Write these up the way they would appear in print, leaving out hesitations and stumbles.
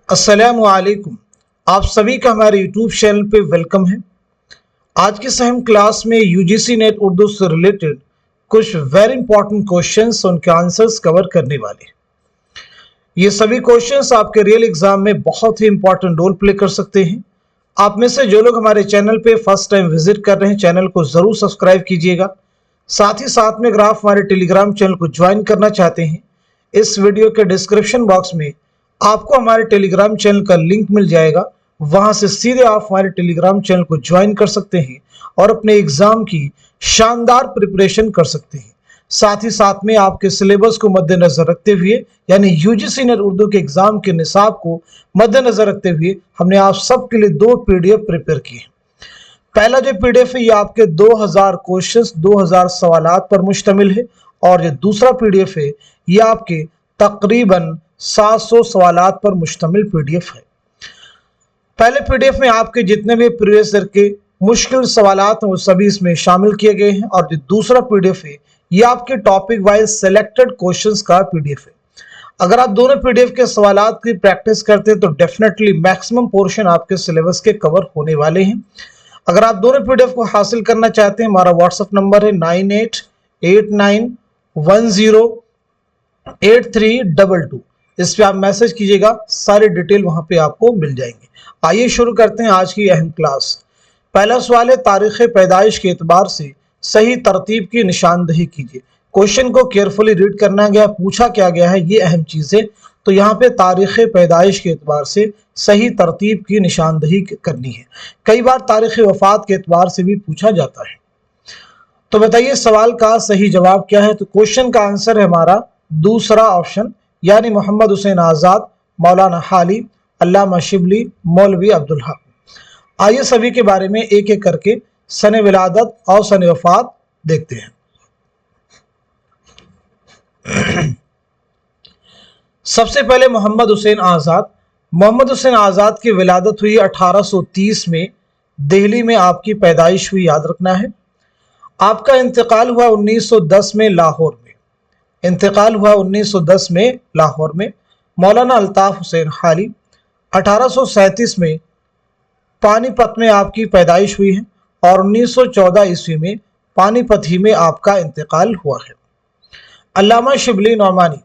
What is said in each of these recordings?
अस्सलामुअलैकुम। आप सभी का हमारे यूट्यूब चैनल पे वेलकम है। आज की हम क्लास में यूजीसी नेट उर्दू से रिलेटेड कुछ वेरी इंपॉर्टेंट क्वेश्चंस उनके आंसर्स कवर करने वाले हैं। ये सभी क्वेश्चंस आपके रियल एग्जाम में बहुत ही इंपॉर्टेंट रोल प्ले कर सकते हैं। आप में से जो लोग हमारे चैनल पे फर्स्ट टाइम विजिट कर रहे हैं, चैनल को जरूर सब्सक्राइब कीजिएगा। साथ ही साथ में अगर आप हमारे टेलीग्राम चैनल को ज्वाइन करना चाहते हैं, इस वीडियो के डिस्क्रिप्शन बॉक्स में आपको हमारे टेलीग्राम चैनल का लिंक मिल जाएगा। वहां से सीधे आप हमारे टेलीग्राम चैनल को ज्वाइन कर सकते हैं और अपने एग्जाम की शानदार प्रिपरेशन कर सकते हैं। साथ ही साथ में आपके सिलेबस को मद्देनजर रखते हुए, यानी यूजीसी नेट उर्दू के एग्जाम के निसाब को मद्देनजर रखते हुए, हमने आप सबके लिए 2 पीडीएफ प्रिपेयर किए। पहला जो पीडीएफ है ये आपके 2000 क्वेश्चंस 2000 सवालात पर मुश्तमिल है, और जो दूसरा पीडीएफ है ये आपके तकरीबन 700 सवालात पर मुश्तमिल पीडीएफ है। पहले पीडीएफ में आपके जितने भी प्रीवियस ईयर के मुश्किल सवालात हैं वो सभी इसमें शामिल किए गए हैं, और जो दूसरा पीडीएफ है ये आपके टॉपिक वाइज सिलेक्टेड क्वेश्चंस का पीडीएफ है। अगर आप दोनों पीडीएफ के सवालात की प्रैक्टिस करते हैं तो डेफिनेटली मैक्सिमम पोर्शन आपके सिलेबस के कवर होने वाले हैं। अगर आप दोनों पीडीएफ को हासिल करना चाहते हैं, हमारा व्हाट्सएप नंबर है 9889108322। इस पे आप मैसेज कीजिएगा, सारी डिटेल वहां पे आपको मिल जाएंगे। आइए शुरू करते हैं आज की अहम क्लास। पहला सवाल है, तारीख पैदाइश के एतबार से सही तरतीब की निशानदही कीजिए। क्वेश्चन को केयरफुली रीड करना गया, पूछा क्या गया है ये अहम चीज है। तो यहाँ पे तारीख पैदाइश के एतबार से सही तरतीब की निशानदही करनी है। कई बार तारीख वफात के एतबार से भी पूछा जाता है। तो बताइए सवाल का सही जवाब क्या है। तो क्वेश्चन का आंसर है हमारा दूसरा ऑप्शन, यानी मोहम्मद हुसैन आज़ाद, मौलाना हाली, अल्लामा शिबली, मौलवी अब्दुल हक। आइए सभी के बारे में एक एक करके सने विलादत और सने वफात देखते हैं। सबसे पहले मोहम्मद हुसैन आज़ाद। मोहम्मद हुसैन आज़ाद की विलादत हुई 1830 में, दिल्ली में आपकी पैदाइश हुई, याद रखना है। आपका इंतकाल हुआ 1910 में लाहौर में। इंतकाल हुआ 1910 में लाहौर में। मौलाना अल्ताफ हुसैन हाली। 1837 में पानीपत में आपकी पैदाइश हुई है, और 1914 ईस्वी में पानीपत ही में आपका इंतकाल हुआ है। अल्लामा शिबली नौमानी।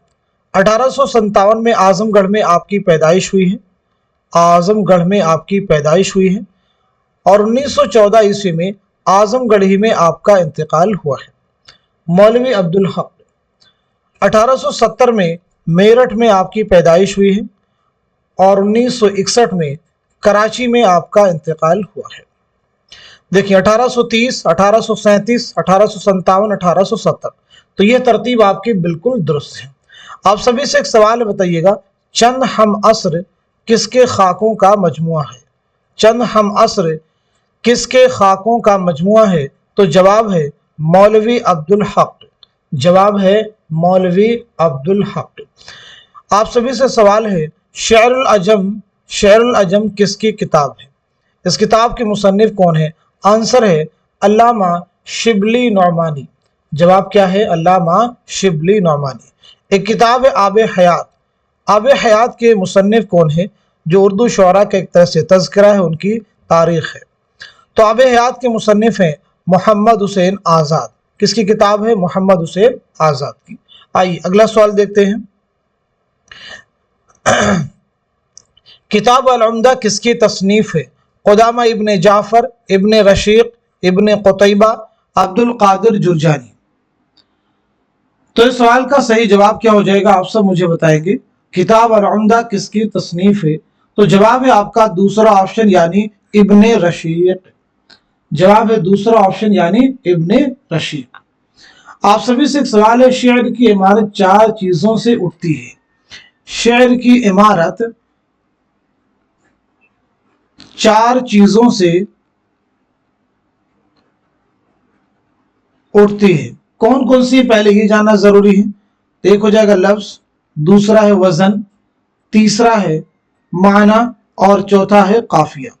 1857 में आजमगढ़ में आपकी पैदाइश हुई है। आजमगढ़ में आपकी पैदाइश हुई है, और 1914 ईस्वी में आजमगढ़ ही में आपका इंतकाल हुआ है। मौलवी अब्दुल हक। 1870 में मेरठ में आपकी पैदाइश हुई है, और 1961 में कराची में आपका इंतकाल हुआ है। देखिए 1830, 1837, 1857, 1870, तो ये तरतीब आपकी बिल्कुल दुरुस्त है। आप सभी से एक सवाल बताइएगा, चंद हम असर किसके खाकों का मजमुआ है? चंद हम असर किसके खाकों का मजमुआ है? तो जवाब है मौलवी अब्दुल हक। जवाब है मौलवी अब्दुल हक। आप सभी से सवाल है, शेरुल अजम, शेरुल अजम किसकी किताब है? इस किताब के मुसन्निफ कौन है? आंसर है अल्लामा शिबली नौमानी। जवाब क्या है? अल्लामा शिबली नौमानी। एक किताब है आब हयात। आब हयात के मुसन्निफ कौन है? जो उर्दू शोरा का एक तरह से तज़किरा है, उनकी तारीख है। तो आब हयात के मुसन्निफ हैं मोहम्मद हुसैन आज़ाद। किसकी किताब है? मोहम्मद हुसैन आज़ाद की। आइए अगला सवाल देखते हैं। किताब अल-उम्दा किसकी तसनीफ है? क़ुदामा इब्न जाफ़र, इब्न रशीक, इब्न क़ुतैबा, अब्दुल कादिर जुरजानी। तो इस सवाल का सही जवाब क्या हो जाएगा, आप सब मुझे बताएंगे। किताब अल-उम्दा किसकी तसनीफ है? तो जवाब है आपका दूसरा ऑप्शन, यानी इब्न रशीक। जवाब है दूसरा ऑप्शन, यानी इब्न रशीक। आप सभी से एक सवाल है, शेर की इमारत 4 चीजों से उठती है। शेर की इमारत 4 चीजों से उठती है। कौन कौन सी? पहले ये जानना जरूरी है। एक हो जाएगा लफ्ज, दूसरा है वजन, तीसरा है माना, और चौथा है काफिया।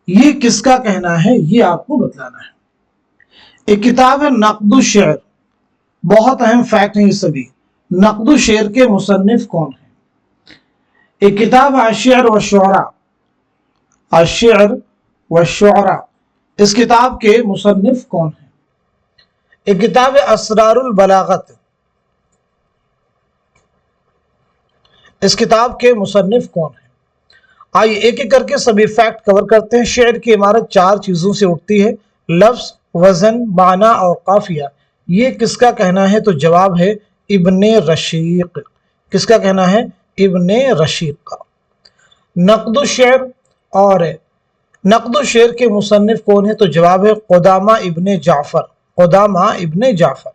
ये किसका कहना है ये आपको बतलाना है। एक किताब है नक़्दु शेर। बहुत अहम फैक्ट है ये सभी। नक़्दु शेर के मुसन्निफ कौन है? एक किताब है अश्शिअर व शुअरा, अश्शिअर व शुअरा, इस किताब के मुसन्निफ कौन है? एक किताब है असरारुल बलागत, इस किताब के मुसन्निफ कौन है? आइए एक एक करके सभी फैक्ट कवर करते हैं। शेर की इमारत 4 चीजों से उठती है, लफ्ज, वजन, माना और काफिया। ये किसका कहना है? तो जवाब है इब्ने रशीक। किसका कहना है? इब्ने रशीक का। नक़्दु शेर, और नक़्दु शेर के मुसन्निफ कौन है? तो जवाब है क़ुदामा इब्ने जाफ़र, क़ुदामा इब्ने जाफ़र।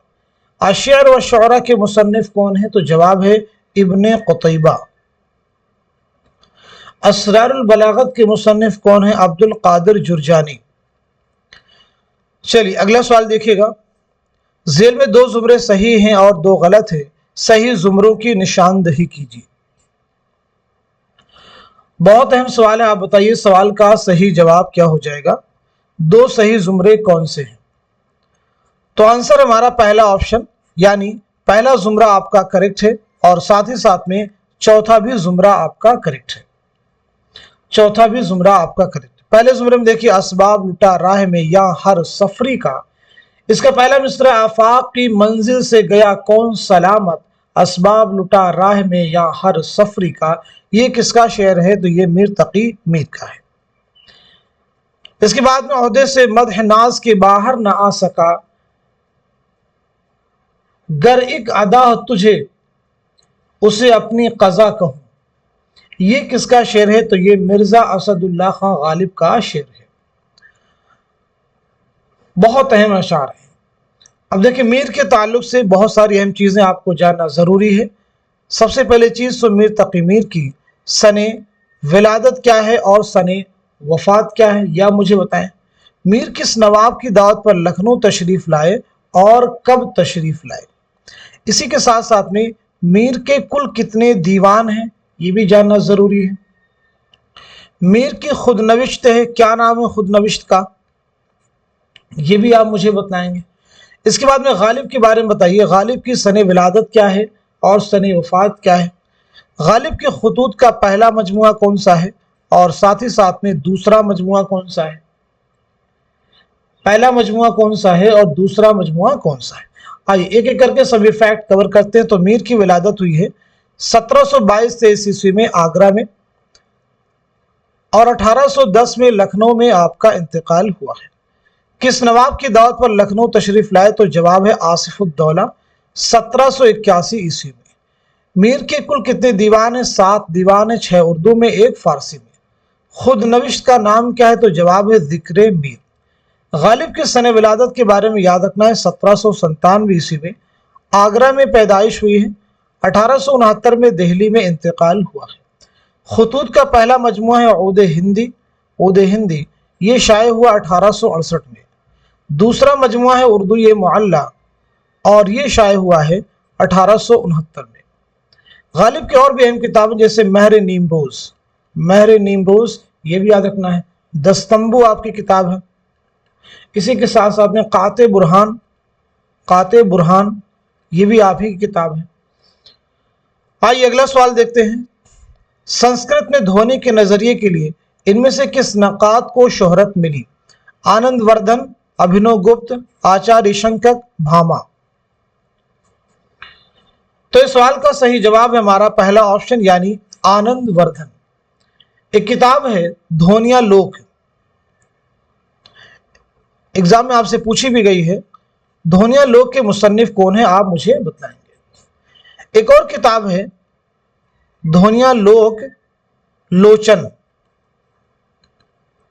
अश्शिअर व शुअरा के मुसन्निफ कौन है? तो जवाब है इब्ने क़ुतैबा। असरारुल बलागत के मुसन्निफ कौन है? अब्दुल कादिर जुरजानी। चलिए अगला सवाल देखिएगा। झेल में 2 जुमरे सही हैं और 2 गलत है, सही जुमरों की निशानदही कीजिए। बहुत अहम सवाल है, आप बताइए सवाल का सही जवाब क्या हो जाएगा? 2 सही जुमरे कौन से हैं? तो आंसर हमारा पहला ऑप्शन, यानी पहला जुमरा आपका करेक्ट है और साथ ही साथ में चौथा भी जुमरा आपका करेक्ट है। चौथा भी जुमरा आपका करेक्ट। पहले जुमरे में देखिए, असबाब लुटा राह में या हर सफरी का, इसका पहला मिसरा, आफाक की मंजिल से गया कौन सलामत, असबाब लुटा राह में या हर सफरी का। ये किसका शेर है? तो ये मीर तकी मीर का है। इसके बाद में ओहदे से मदह नाज के बाहर न आ सका, गर एक अदा तुझे उसे अपनी कज़ा कहूं। ये किसका शेर है? तो ये मिर्जा असदुल्लाह खां गालिब का शेर है। बहुत अहम अशार है। अब देखिए, मीर के ताल्लुक से बहुत सारी अहम चीजें आपको जानना जरूरी है। सबसे पहले चीज तो मीर तकी मीर की सने विलादत क्या है और सने वफात क्या है, या मुझे बताएं। मीर किस नवाब की दावत पर लखनऊ तशरीफ लाए और कब तशरीफ लाए। इसी के साथ साथ में मीर के कुल कितने दीवान हैं, ये भी जानना जरूरी है। मीर की खुदनविश्त है, क्या नाम है खुदनविश्त का, ये भी आप मुझे बताएंगे। इसके बाद में गालिब के बारे में बताइए, गालिब की सने विलादत क्या है और सने वफात क्या है। गालिब के खुतूत का पहला मजमुआ कौन सा है और साथ ही साथ में दूसरा मजमुआ कौन सा है। पहला मजमुआ कौन सा है और दूसरा मजमुआ कौन सा है। आइए एक एक करके सभी फैक्ट कवर करते हैं। तो मीर की विलादत हुई है 1722 ईस्वी में आगरा में, और 1810 में लखनऊ में आपका इंतकाल हुआ है। किस नवाब की दावत पर लखनऊ तशरीफ लाए? तो जवाब है आसिफुद्दौला, 1781 ईस्वी में। मीर के कुल कितने दीवान हैं? 7 दीवान है, 6 उर्दू में, 1 फारसी में। खुद नविश्त का नाम क्या है? तो जवाब है जिक्र मीर। गालिब के सने विलादत के बारे में याद रखना है, 1797 ईस्वी में आगरा में पैदाइश हुई है, 1869 में दिल्ली में इंतकाल हुआ है। खुतूत का पहला मजमुआ है ऊद हिंदी, ऊद हिंदी, ये शाये हुआ 1868 में। दूसरा मजमुआ है उर्दू ये मुअल्ला, और ये शाये हुआ है 1869 में। गालिब की और भी अहम किताबें जैसे महर नीमरोज, महर नीमरोज, ये भी याद रखना है। दस्तंबू आपकी किताब है। इसी के साथ साथ में काते बुरहान, काते बुरहान, ये भी आप ही की किताब है। आइए अगला सवाल देखते हैं। संस्कृत में ध्वनि के नजरिए के लिए इनमें से किस नक़ाद को शोहरत मिली? आनंद वर्धन, अभिनव गुप्त, आचार्य शंकर, भामा। तो इस सवाल का सही जवाब है हमारा पहला ऑप्शन, यानी आनंद वर्धन। एक किताब है ध्वनिया लोक, एग्जाम में आपसे पूछी भी गई है। ध्वनिया लोक के मुसन्निफ कौन है, आप मुझे बताएंगे। एक और किताब है ध्वनिया लोक लोचन,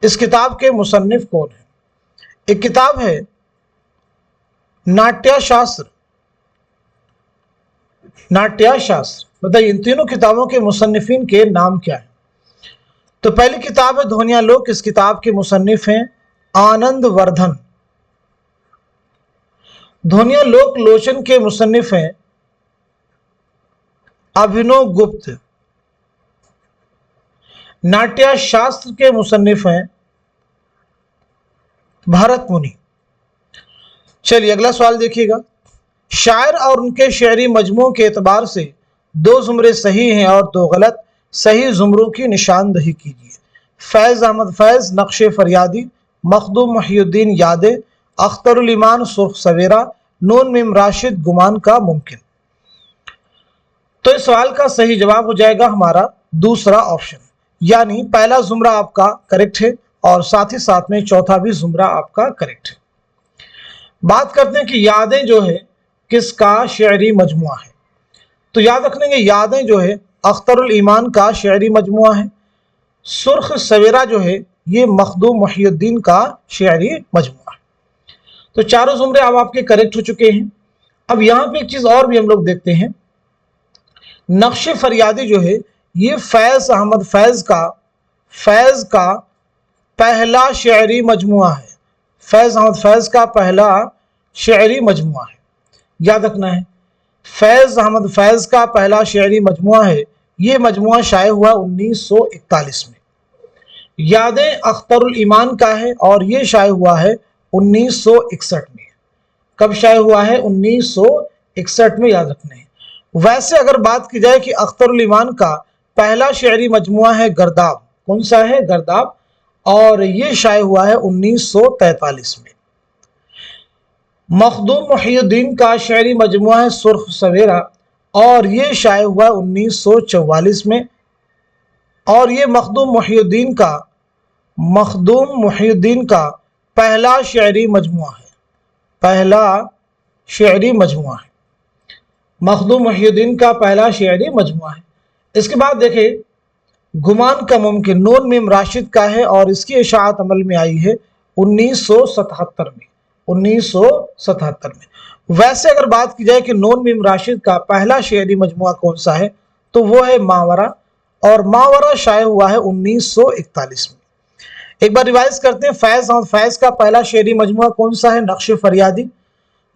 इस किताब के मुसन्निफ कौन है। एक किताब है नाट्यशास्त्र, नाट्यशास्त्र, बताइए इन तीनों किताबों के मुसन्निफिन के नाम क्या है। तो पहली किताब है ध्वनिया लोक, इस किताब के मुसन्निफ हैं आनंद वर्धन। ध्वनिया लोक लोचन के मुसन्निफ हैं अभिनव गुप्त। नाट्य शास्त्र के मुसन्निफ हैं भरत मुनि। चलिए अगला सवाल देखिएगा। शायर और उनके शेरी मजमू के एतबार से 2 जुमरे सही हैं और 2 गलत, सही जुमरों की निशानदही कीजिए। फैज़ अहमद फैज़ नक्श फरियादी, मखदूम मुहियुद्दीन यादें, अख्तरुल ईमान सुर्ख सवेरा, नून मीम राशिद गुमान का मुमकिन। तो इस सवाल का सही जवाब हो जाएगा हमारा दूसरा ऑप्शन, यानी पहला जुमरा आपका करेक्ट है और साथ ही साथ में चौथा भी जुमरा आपका करेक्ट है। बात करते हैं कि यादें जो है किसका शेरी मजमुआ है। तो याद रख लेंगे यादें जो है अख्तरुल ईमान का शेरी मजमुआ है। सुर्ख सवेरा जो है ये मखदूम मुहियुद्दीन का शेरी मजमुआ है। तो चारों जुमरे अब आपके करेक्ट हो चुके हैं। अब यहाँ पे एक चीज और भी हम लोग देखते हैं, नक्श फरियादी जो है ये फैज़ अहमद फैज़ का पहला शेरी मजमुआ है। फैज़ अहमद फैज़ का पहला शेरी मजमुआ है, याद रखना है। फैज़ अहमद फैज़ का पहला शेरी मजमुआ है। ये मजमुआ शाये हुआ 1941 में। यादें अख्तरुल ईमान का है और ये शाये हुआ है 1961 में। कब शाये हुआ है? 1961 में, याद रखना है। वैसे अगर बात की जाए कि अख्तरुल ईमान का पहला शेरी मजमुआ है गर्दाब, कौन सा है? गर्दाब, और ये शाये हुआ है 1943 में। मखदूम मुहियुद्दीन का शेरी मजमुआ है सुर्ख सवेरा और ये शाये हुआ 1944 में। और ये मखदूम मुहियुद्दीन का पहला शेरी मजमुआ है, पहला शेरी मजमुआ है। मखदूम मुहियुद्दीन का पहला शेरी मजमुआ है। इसके बाद देखें गुमान का मुमकिन नून मीम राशिद का है और इसकी इशाअत अमल में आई है 1977 में। 1977 में। वैसे अगर बात की जाए कि नून मीम राशिद का पहला शेरी मजमुआ कौन सा है, तो वो है मावरा, और मावरा शाये हुआ है 1941 में। एक बार रिवाइज करते हैं, फैज़ अहमद फैज़ का पहला शेरी मजमुआ कौन सा है? नक्श फरियादी,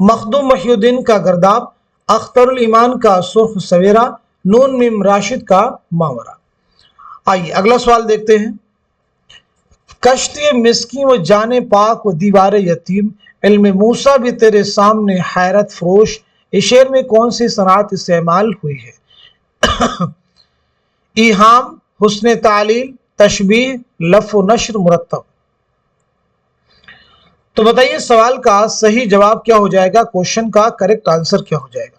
मखदूम मुहियुद्दीन का गर्दाब, अख्तरुल ईमान का सुर्ख सवेरा, नून मीम राशिद का मावरा। आइए अगला सवाल देखते हैं। कश्ती मिस्की व जाने पाक व दीवार यतीम, इल्म मूसा भी तेरे सामने हैरत फरोश, इस शेर में कौन सी सनात इस्तेमाल हुई है? इहाम, हुस्न तालील, तशबीह, लफ व नश्र, मुरत्तब। तो बताइए सवाल का सही जवाब क्या हो जाएगा? क्वेश्चन का करेक्ट आंसर क्या हो जाएगा?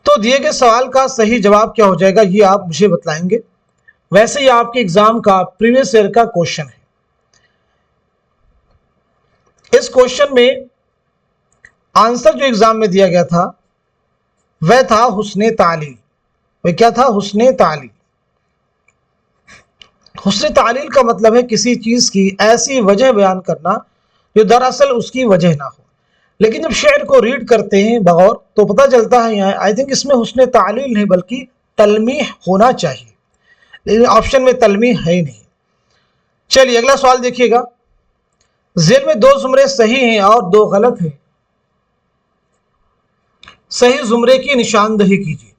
तो दिए गए सवाल का सही जवाब क्या हो जाएगा ये आप मुझे बताएंगे। वैसे ही आपके एग्जाम का प्रीवियस ईयर का क्वेश्चन है। इस क्वेश्चन में आंसर जो एग्जाम में दिया गया था वह था हुस्ने तालील। वह क्या था? हुस्ने तालील। हुस्ने तालील का मतलब है किसी चीज की ऐसी वजह बयान करना जो दरअसल उसकी वजह ना हो। लेकिन जब शेर को रीड करते हैं बगौर तो पता चलता है यहाँ आई थिंक इसमें हुस्ने तालील नहीं बल्कि तलमीह होना चाहिए, लेकिन ऑप्शन में तलमीह है ही नहीं। चलिए अगला सवाल देखिएगा। जेल में दो जुमरे सही हैं और दो गलत हैं, सही जुमरे की निशानदही कीजिए।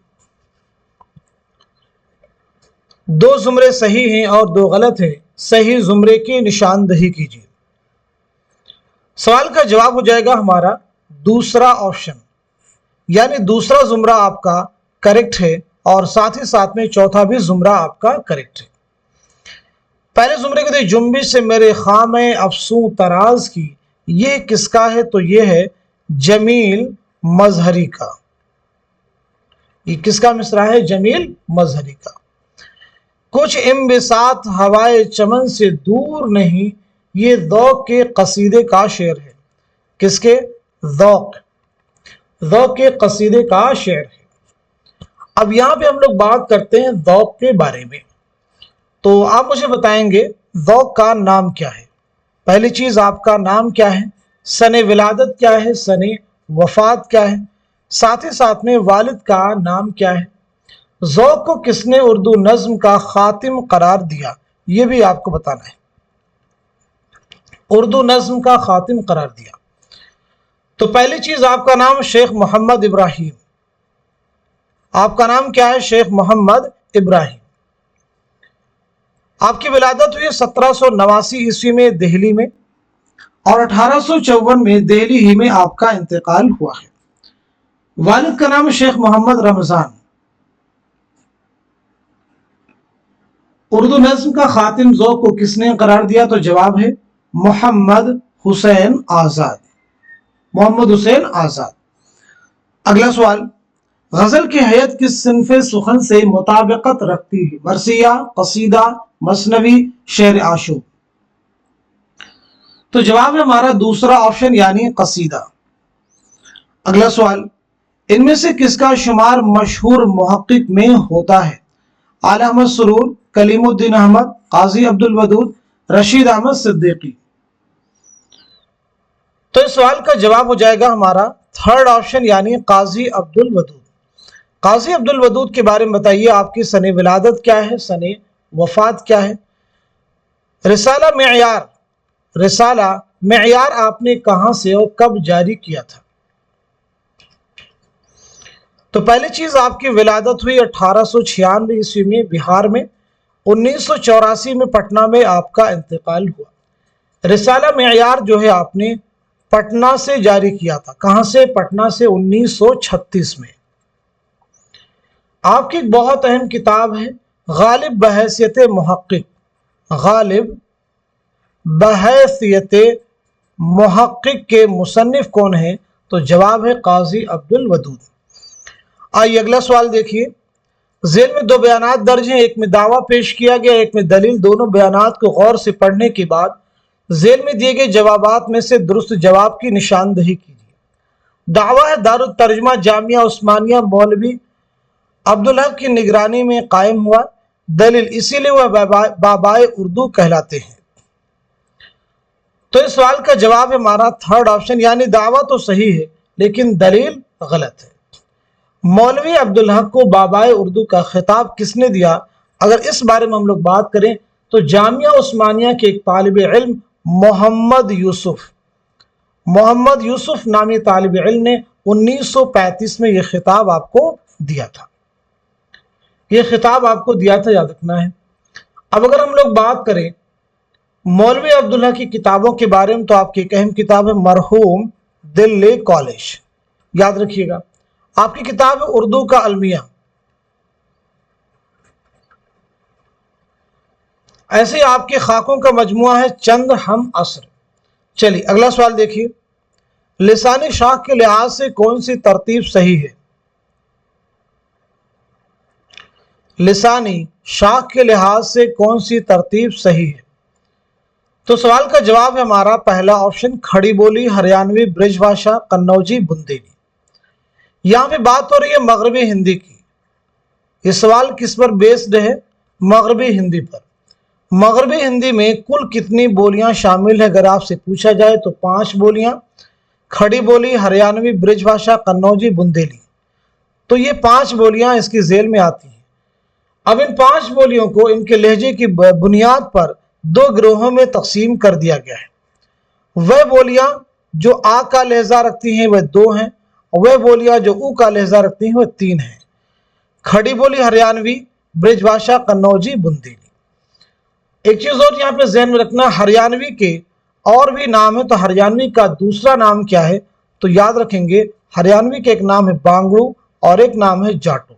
दो जुमरे सही हैं और दो गलत हैं, सही जुमरे की निशानदही कीजिए। सवाल का जवाब हो जाएगा हमारा दूसरा ऑप्शन, यानी दूसरा जुमरा आपका करेक्ट है और साथ ही साथ में चौथा भी जुमरा आपका करेक्ट है। पहले जुमरे के जुम्बिश से मेरे खाम अफसू तराज की, ये किसका है? तो ये है जमील मजहरी का। ये किसका मिसरा है? जमील मजहरी का। कुछ इम्बिसात हवाए चमन से दूर नहीं, ये ज़ौक़ के कसीदे का शेर है। किसके? ज़ौक़ के कसीदे का शेर है। अब यहां पे हम लोग बात करते हैं ज़ौक़ के बारे में। तो आप मुझे बताएंगे ज़ौक़ का नाम क्या है? पहली चीज आपका नाम क्या है, सने विलादत क्या है, सने वफात क्या है, साथ ही साथ में वालिद का नाम क्या है। ज़ौक़ को किसने उर्दू नज्म का खातिम करार दिया, ये भी आपको बताना है। उर्दू नज्म का खातिम करार दिया। तो पहली चीज आपका नाम शेख मोहम्मद इब्राहिम। आपका नाम क्या है? शेख मोहम्मद इब्राहिम। आपकी विलादत हुई 1789 ईस्वी में दिल्ली में और 1854 में दिल्ली ही में आपका इंतकाल हुआ है। वालिद का नाम शेख मोहम्मद रमजान। उर्दू नज्म का खातिम ज़ौक़ को किसने करार दिया? तो जवाब है मोहम्मद हुसैन आज़ाद। मोहम्मद हुसैन आज़ाद। अगला सवाल, गजल की हैयत किस सिन्फ़े सुखन से मुताबिकत रखती है? मरसिया, कसीदा, मसनवी, शेर आशूर। तो जवाब है हमारा दूसरा ऑप्शन यानी कसीदा। अगला सवाल, इनमें से किसका शुमार मशहूर मुहक्किक में होता है? आला अहमद सुरूर, कलीमुद्दीन अहमद, काजी अब्दुल वदूद, रशीद अहमद सिद्दीकी। तो इस सवाल का जवाब हो जाएगा हमारा थर्ड ऑप्शन यानी काजी अब्दुल वदूद। काजी अब्दुल वदूद के बारे में बताइए, आपकी सने विलादत क्या है, सने वफात क्या है? रिसाला मेयार आपने कहां से और कब जारी किया था? तो पहली चीज, आपकी विलादत हुई 1896 ईस्वी में बिहार में। 1984 में पटना में आपका इंतकाल हुआ। रिसाला मेयार जो है आपने पटना से जारी किया था। कहां से? पटना से 1936 में। आपकी एक बहुत अहम किताब है गालिब बहैसियत मुहक्किक। गालिब बहैसियत मुहक्किक के मुसन्निफ कौन है? तो जवाब है काजी अब्दुल वदूद। आइए अगला सवाल देखिए। ज़ेल में दो बयानात दर्ज हैं, एक में दावा पेश किया गया, एक में दलील। दोनों बयानात को गौर से पढ़ने के बाद ज़ेल में दिए गए जवाबात में से दुरुस्त जवाब की निशानदही कीजिए। दावा है दारुत तर्जुमा जामिया उस्मानिया मौलवी अब्दुल हक की निगरानी में कायम हुआ। दलील, इसीलिए वह बाबाए उर्दू कहलाते हैं। तो इस सवाल का जवाब है हमारा थर्ड ऑप्शन यानी दावा तो सही है लेकिन दलील गलत है। मौलवी अब्दुल हक को बाबाए उर्दू का खिताब किसने दिया? अगर इस बारे में हम लोग बात करें तो जामिया उस्मानिया के एक तालिब इल्म मोहम्मद यूसुफ नामी तालिब इल्म ने 1935 में यह खिताब आपको दिया था। यह खिताब आपको दिया था, याद रखना है। अब अगर हम लोग बात करें मौलवी अब्दुल हक की किताबों के बारे में तो आपकी एक अहम किताब है मरहूम दिल्ली कॉलेज, याद रखिएगा। आपकी किताब है उर्दू का अलमिया। ऐसे ही आपके खाकों का मजमुआ है चंद हम असर। चलिए अगला सवाल देखिए। लिसानी शाख के लिहाज से कौन सी तरतीब सही है? लिसानी शाख के लिहाज से कौन सी तरतीब सही है? तो सवाल का जवाब है हमारा पहला ऑप्शन खड़ी बोली, हरियाणवी, ब्रिजभाषा, कन्नौजी, बुंदेली। यहां पे बात हो रही है मगरबी हिंदी की। ये सवाल किस पर बेस्ड है? मगरबी हिंदी पर। मगरबी हिंदी में कुल कितनी बोलियां शामिल है अगर आपसे पूछा जाए तो 5 बोलियां। खड़ी बोली, हरियाणवी, ब्रिजभाषा, कन्नौजी, बुंदेली। तो ये 5 बोलियां इसकी जेल में आती हैं। अब इन 5 बोलियों को इनके लहजे की बुनियाद पर 2 गिरोहों में तकसीम कर दिया गया है। वह बोलियां जो आ का लहजा रखती हैं वह 2 हैं, और वह बोलियां जो ऊ का लहजा रखती हैं वह 3 हैं। खड़ी बोली, हरियाणवी, ब्रिजभाषा, कन्नौजी, बुंदेली। एक चीज और यहाँ पे ध्यान में रखना, हरियाणवी के और भी नाम है। तो हरियाणवी का दूसरा नाम क्या है? तो याद रखेंगे हरियाणवी के एक नाम है बांगड़ू और एक नाम है जाटो।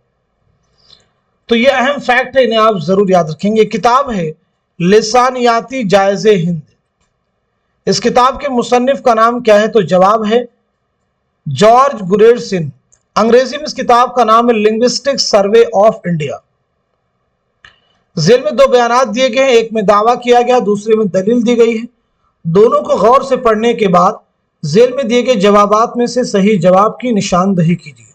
तो ये अहम फैक्ट है, इन्हें आप जरूर याद रखेंगे। किताब है लिसानियाती जायज़े हिंद। इस किताब के मुसन्निफ का नाम क्या है? तो जवाब है जॉर्ज गुरेरसिन। अंग्रेजी में इस किताब का नाम है Linguistic Survey of India. Jail में 2 बयानात दिए गए हैं, एक में दावा किया गया, दूसरे में दलील दी गई है। दोनों को गौर से पढ़ने के बाद जेल में दिए गए जवाबात में से सही जवाब की निशानदही कीजिए।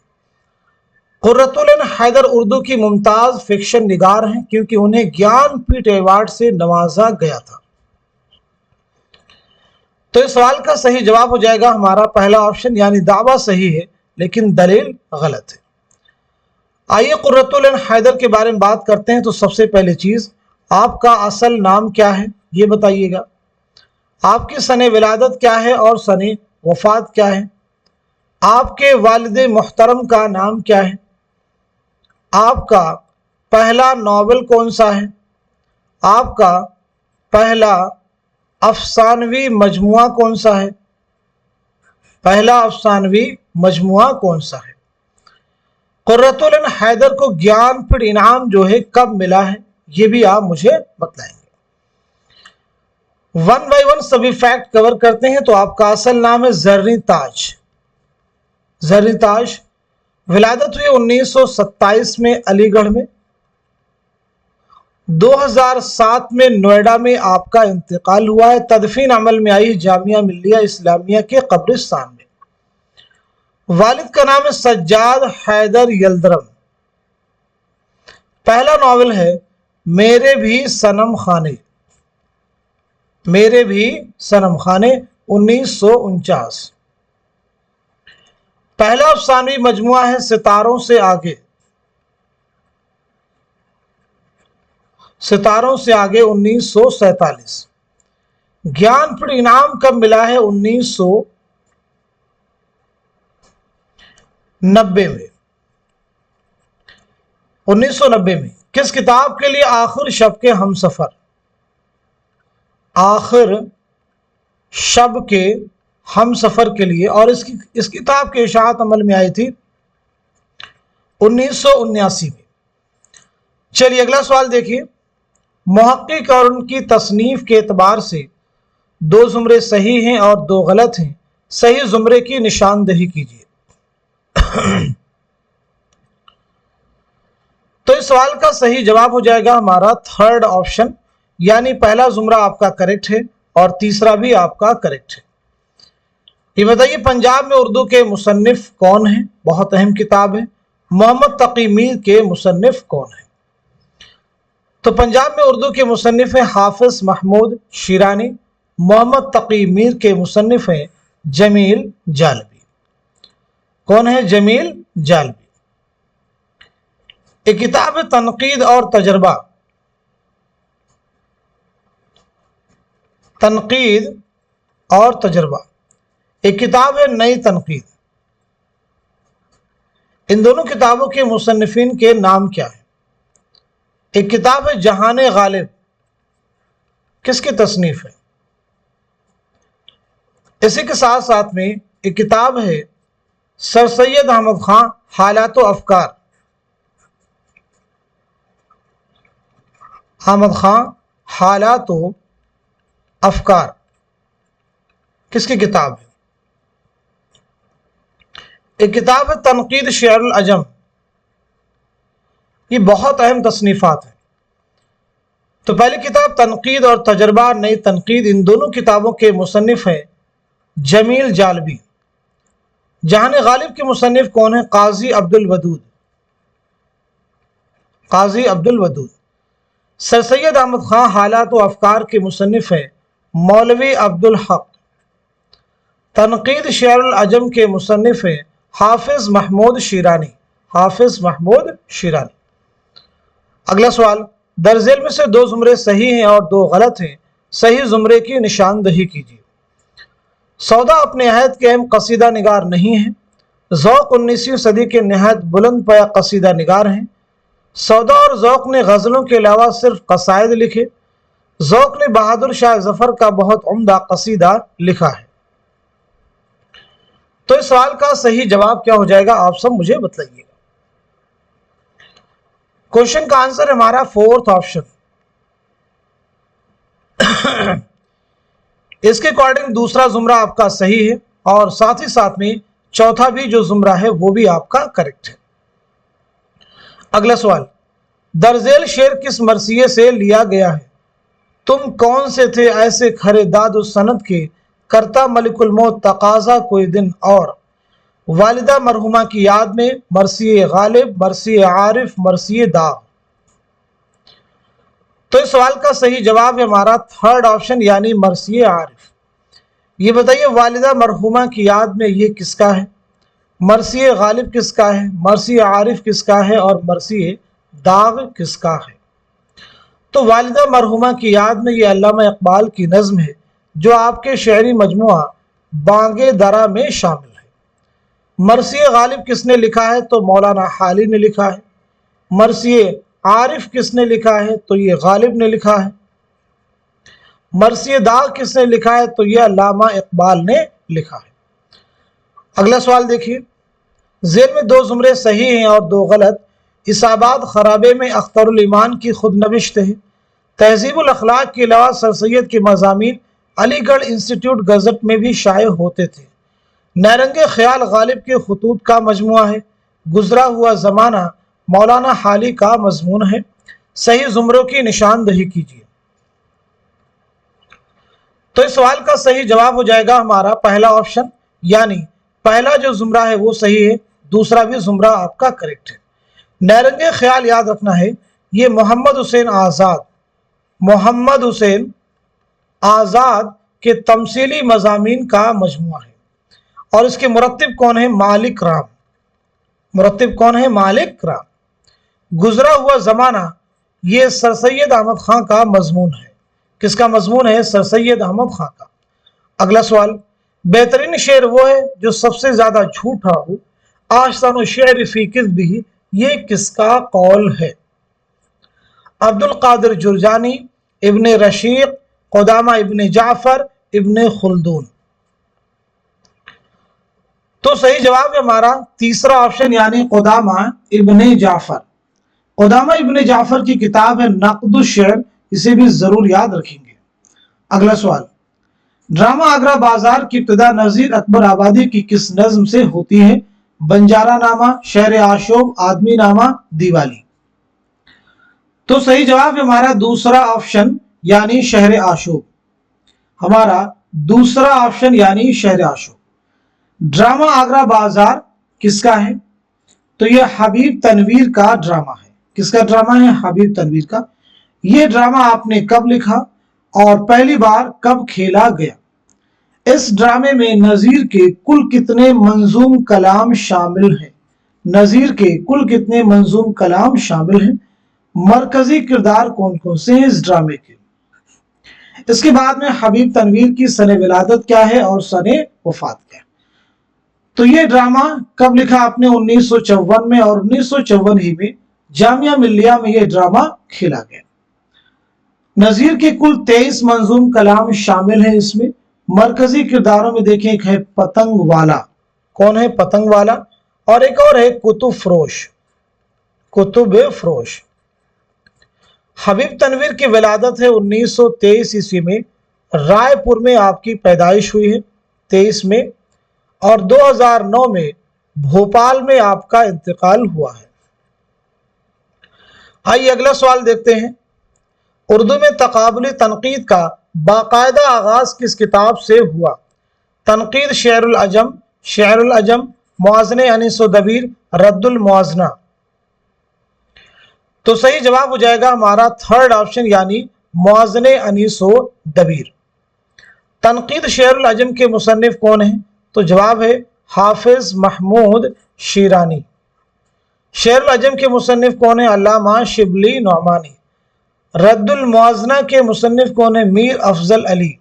कुर्रतुल ऐन हैदर उर्दू की मुमताज फिक्शन निगार हैं क्योंकि उन्हें ज्ञानपीठ अवार्ड से नवाजा गया था। तो इस सवाल का सही जवाब हो जाएगा हमारा पहला ऑप्शन यानी दावा सही है लेकिन दलील गलत है। आइए कुर्रतुल ऐन हैदर के बारे में बात करते हैं। तो सबसे पहली चीज, आपका असल नाम क्या है ये बताइएगा। आपकी सने विलादत क्या है और सने वफात क्या है? आपके वालिद मुहतरम का नाम क्या है? आपका पहला नॉवेल कौन सा है? आपका पहला अफसानवी मजमुआ कौन सा है? पहला अफसानवी मजमुआ कौन सा है? قرۃ العین حیدر کو گیان پیٹھ انعام جو ہے کب ملا ہے، یہ بھی آپ مجھے بتلائیں گے۔ 1 بائی 1 سبھی فیکٹ کور کرتے ہیں۔ تو آپ کا اصل نام ہے زرعی تاج۔ زرعی تاج ولادت ہوئی 1927 میں علی گڑھ میں، 2007 میں نوئیڈا میں آپ کا انتقال ہوا ہے۔ تدفین عمل میں آئی جامعہ ملیہ اسلامیہ کے قبرستان میں۔ والد کا نام ہے سجاد حیدر یلدرم۔ پہلا ناول ہے میرے بھی صنم خانے، میرے بھی صنم خانے 1949۔ پہلا افسانوی مجموعہ ہے ستاروں سے آگے، ستاروں سے آگے 1947۔ گیان پیٹھ انعام کب ملا ہے؟ 1990 میں۔ 1990 میں۔ کس کتاب کے لیے آخر شب کے ہم سفر؟ آخر شب کے ہم سفر کے لیے، اور اس کتاب کی اشاعت عمل میں آئی تھی 1979 میں۔ چلیے اگلا سوال دیکھیے۔ محقق اور ان کی تصنیف کے اعتبار سے 2 زمرے صحیح ہیں اور 2 غلط ہیں، صحیح زمرے کی نشاندہی کیجیے۔ تو اس سوال کا صحیح جواب ہو جائے گا ہمارا 3rd آپشن، یعنی پہلا زمرہ آپ کا کریکٹ ہے اور تیسرا بھی آپ کا کریکٹ ہے۔ یہ بتائیے پنجاب میں اردو کے مصنف کون ہیں؟ بہت اہم کتاب ہے۔ محمد تقی میر کے مصنف کون ہیں؟ تو پنجاب میں اردو کے مصنف ہیں حافظ محمود شیرانی۔ محمد تقی میر کے مصنف ہیں جمیل جالبی۔ کون ہے؟ جمیل جالبی۔ ایک کتاب ہے تنقید اور تجربہ، تنقید اور تجربہ۔ ایک کتاب ہے نئی تنقید۔ ان دونوں کتابوں کے مصنفین کے نام کیا ہیں؟ ایک کتاب ہے جہان غالب، کس کی تصنیف ہے؟ اسی کے ساتھ ساتھ میں ایک کتاب ہے سر سید احمد خان حالات و افکار، احمد خان حالات و افکار، کس کی کتاب ہے؟ ایک کتاب ہے تنقید شعر العجم۔ یہ بہت اہم تصنیفات ہیں۔ تو پہلی کتاب تنقید اور تجربہ، نئی تنقید، ان دونوں کتابوں کے مصنف ہیں جمیل جالبی۔ جہان غالب کے مصنف کون ہیں؟ قاضی عبد الودود، قاضی عبد الودود۔ سر سید احمد خان حالات و افکار کے مصنف ہیں مولوی عبد الحق۔ تنقید شعر العجم کے مصنف ہیں حافظ محمود شیرانی، حافظ محمود شیرانی۔ اگلا سوال، درذیل میں سے 2 زمرے صحیح ہیں اور 2 غلط ہیں، صحیح زمرے کی نشاندہی کیجیے۔ سودا اپنے عہد کے اہم قصیدہ نگار نہیں ہیں۔ ذوق 19ویں صدی کے نہایت بلند پایہ قصیدہ نگار ہیں۔ سودا اور ذوق نے غزلوں کے علاوہ صرف قصائد لکھے۔ ذوق نے بہادر شاہ ظفر کا بہت عمدہ قصیدہ لکھا ہے۔ تو اس سوال کا صحیح جواب کیا ہو جائے گا؟ آپ سب مجھے بتلائیے گا۔ کوشچن کا آنسر ہمارا 4th آپشن۔ اس کے اکارڈنگ دوسرا زمرہ آپ کا صحیح ہے، اور ساتھ ہی ساتھ میں چوتھا بھی جو زمرہ ہے وہ بھی آپ کا کریکٹ ہے۔ اگلا سوال، درذیل شعر کس مرثیے سے لیا گیا ہے؟ تم کون سے تھے ایسے کھرے داد و سند کے، کرتا ملک الموت تقاضا کوئی دن اور، والدہ مرحومہ کی یاد میں، مرثیے غالب، مرثیے عارف، مرثیے داغ۔ تو اس سوال کا صحیح جواب ہے ہمارا 3rd آپشن، یعنی مرثیے عارف۔ یہ بتائیے والدہ مرحومہ کی یاد میں یہ کس کا ہے؟ مرثیے غالب کس کا ہے؟ مرثیے عارف کس کا ہے؟ اور مرثیے داغ کس کا ہے؟ تو والدہ مرحومہ کی یاد میں یہ علامہ اقبال کی نظم ہے، جو آپ کے شعری مجموعہ بانگے درا میں شامل ہے۔ مرثیے غالب کس نے لکھا ہے؟ تو مولانا حالی نے لکھا ہے۔ مرثیے عارف کس نے لکھا ہے؟ تو یہ غالب نے لکھا ہے۔ مرثیے داغ کس نے لکھا ہے؟ تو یہ علامہ اقبال نے لکھا ہے۔ اگلا سوال دیکھیے، ज़ेल में 2 जुमरे सही हैं और 2 गलत। इसाबात खराबे में अख्तरुल ईमान की खुद नविश्त है। तहजीबुल अखलाक के अलावा सर सैयद के मज़ामीन अलीगढ़ इंस्टीट्यूट गज़ट में भी शाये होते थे। नैरंगे ख्याल गालिब के खतूत का मजमुआ है। गुजरा हुआ ज़माना मौलाना हाली का मजमून है। सही जुमरों की निशानदही कीजिए। तो इस सवाल का सही जवाब हो जाएगा हमारा पहला ऑप्शन, यानी पहला जो जुमरा है वो सही है, दूसरा भी जुमरा आपका करेक्ट है। नैरंगे ख्याल याद रखना है, ये मोहम्मद हुसैन आज़ाद के तमसीली मज़ामीन का मजमुआ है और इसके मुरत्तिब कौन है? मालिक राम। गुजरा हुआ ज़माना ये सर सैयद अहमद खां का मजमून है। किसका मजमून है? सर सैयद अहमद खां का। अगला सवाल, बेहतरीन शेर वो है जो सबसे ज्यादा झूठा हो। आहसन शेर फी किज़्बिही, ये किसका कौल है? अब्दुल कादिर जुरजानी, इब्ने रशीक, क़ुदामा इब्ने जाफर, इब्ने खुल्दून। तो सही जवाब है हमारा तीसरा ऑप्शन, यानी क़ुदामा इब्ने जाफर। क़ुदामा इब्ने जाफर की किताब है नक़्दुश शेर, इसे भी जरूर याद रखेंगे। अगला सवाल, ड्रामा आगरा बाजार की इब्तिदा नज़ीर अकबर आबादी की किस नज़्म से होती है? बंजारा नामा, शहर आशोब, आदमी नामा, दीवाली। तो सही जवाब है हमारा दूसरा ऑप्शन, यानी शहर आशोब। हमारा दूसरा ऑप्शन यानी शहर आशोब। ड्रामा आगरा बाजार किसका है? तो यह हबीब तनवीर का ड्रामा है। किसका ड्रामा है? हबीब तनवीर का। यह ड्रामा आपने कब लिखा और पहली बार कब खेला गया? इस ड्रामे में नजीर के कुल कितने मंजूम कलाम शामिल हैं? नजीर के कुल कितने मंजूम कलाम शामिल हैं? मरकजी किरदार कौन कौन से हैं इस ड्रामे के? इसके बाद में हबीब तनवीर की सने विलादत क्या है और सने वफात क्या है? तो ये ड्रामा कब लिखा आपने? 1954 में, और 1954 ही में जामिया मिल्लिया में यह ड्रामा खेला गया। नजीर के कुल 23 मंजूम कलाम शामिल हैं इसमें। मरकजी किरदारों में देखें, एक है पतंग वाला। कौन है? पतंग वाला। और एक और है कुतुब फरोश। हबीब तनवीर की विलादत है 1923 ईस्वी में। रायपुर में आपकी पैदाइश हुई है 23 में, और 2009 में भोपाल में आपका इंतकाल हुआ है। आइए अगला सवाल देखते हैं। उर्दू में तकाबुली तनकीद का बाकायदा आगाज किस किताब से हुआ? तनकीद शेरुल अजम, मुआज़ने अनीस व दबीर, रद्दुल मुआज़ना। तो सही जवाब हो जाएगा हमारा थर्ड ऑप्शन, यानी मुआज़ने अनीस व दबीर। तनकीद शेरुल अजम के मुसन्निफ कौन है? तो जवाब है हाफिज महमूद शीरानी। शेरुल अजम के मुसन्निफ कौन है? अल्लामा शिबली नौमानी। रद्दुल मुआज़ना के मुसन्निफ कौन है? मीर अफजल अली।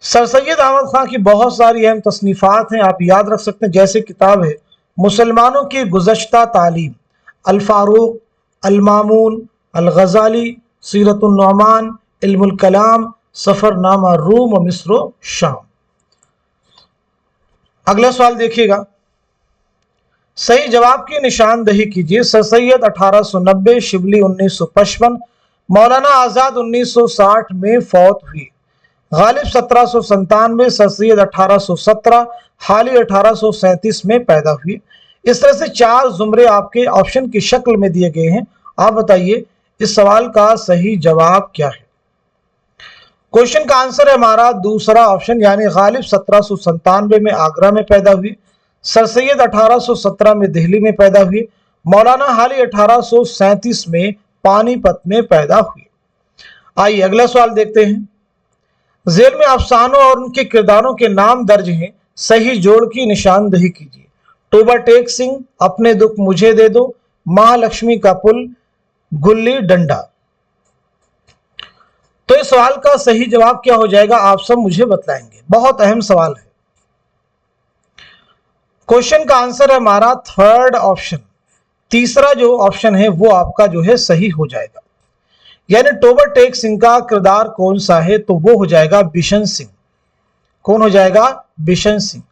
सर सैयद अहमद खां की बहुत सारी अहम तसनीफ़ात हैं, आप याद रख सकते हैं। जैसे किताब है मुसलमानों की गुज़श्ता तालीम, अल फारूक, अल मामून, अल गज़ाली, सीरतुन नौमान, इल्मुल कलाम, सफ़रनामा रूम व मिस्र शाम। अगला सवाल देखिएगा, सही जवाब की निशानदही कीजिए। सर सैयद 1890, शिबली 1955, मौलाना आज़ाद 1960 में फौत हुई। गालिब 1797, सर सैयद 1817, हाली 1837 में पैदा हुई। इस तरह से 4 जुमरे आपके ऑप्शन की शक्ल में दिए गए हैं। आप बताइए इस सवाल का सही जवाब क्या है? क्वेश्चन का आंसर है हमारा दूसरा ऑप्शन, यानी गालिब 1797 में आगरा में पैदा हुई। सर सैयद 1817 में दिल्ली में पैदा हुई। मौलाना हाली 1837 में पानीपत में पैदा हुई। आइए अगला सवाल देखते हैं। जेल में अफसानों और उनके किरदारों के नाम दर्ज हैं, सही जोड़ की निशानदही कीजिए। टोबा टेक सिंह, अपने दुख मुझे दे दो, महालक्ष्मी का पुल, गुल्ली डंडा। तो इस सवाल का सही जवाब क्या हो जाएगा? आप सब मुझे बतलाएंगे। बहुत अहम सवाल है। क्वेश्चन का आंसर है हमारा थर्ड ऑप्शन। तीसरा जो ऑप्शन है वो आपका जो है सही हो जाएगा। यानी टोबर टेक सिंह का किरदार कौन सा है, तो वो हो जाएगा बिशन सिंह। कौन हो जाएगा? बिशन सिंह।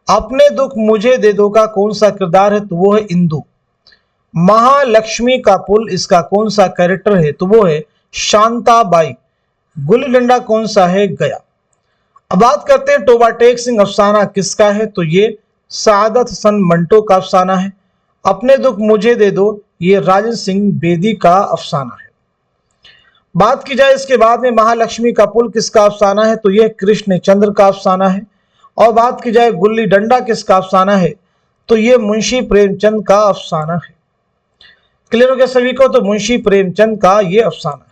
अपने दुख मुझे दे दो का कौन सा किरदार है, तो वो है इंदु। महालक्ष्मी का पुल, इसका कौन सा कैरेक्टर है, तो वो है शांताबाई। गुल्ली डंडा कौन सा है? गया। अब बात करते हैं टोबा टेक सिंह अफसाना किसका है, तो ये सादत हसन मंटो का अफसाना है। अपने दुख मुझे दे दो, ये राजन सिंह बेदी का अफसाना है। बात की जाए इसके बाद में महालक्ष्मी का पुल किसका अफसाना है, तो यह कृष्ण चंद्र का अफसाना है। और बात की जाए गुल्ली डंडा किसका अफसाना है, तो यह मुंशी प्रेमचंद का अफसाना है। क्लियर हो गया सभी को? तो मुंशी प्रेमचंद का यह अफसाना है।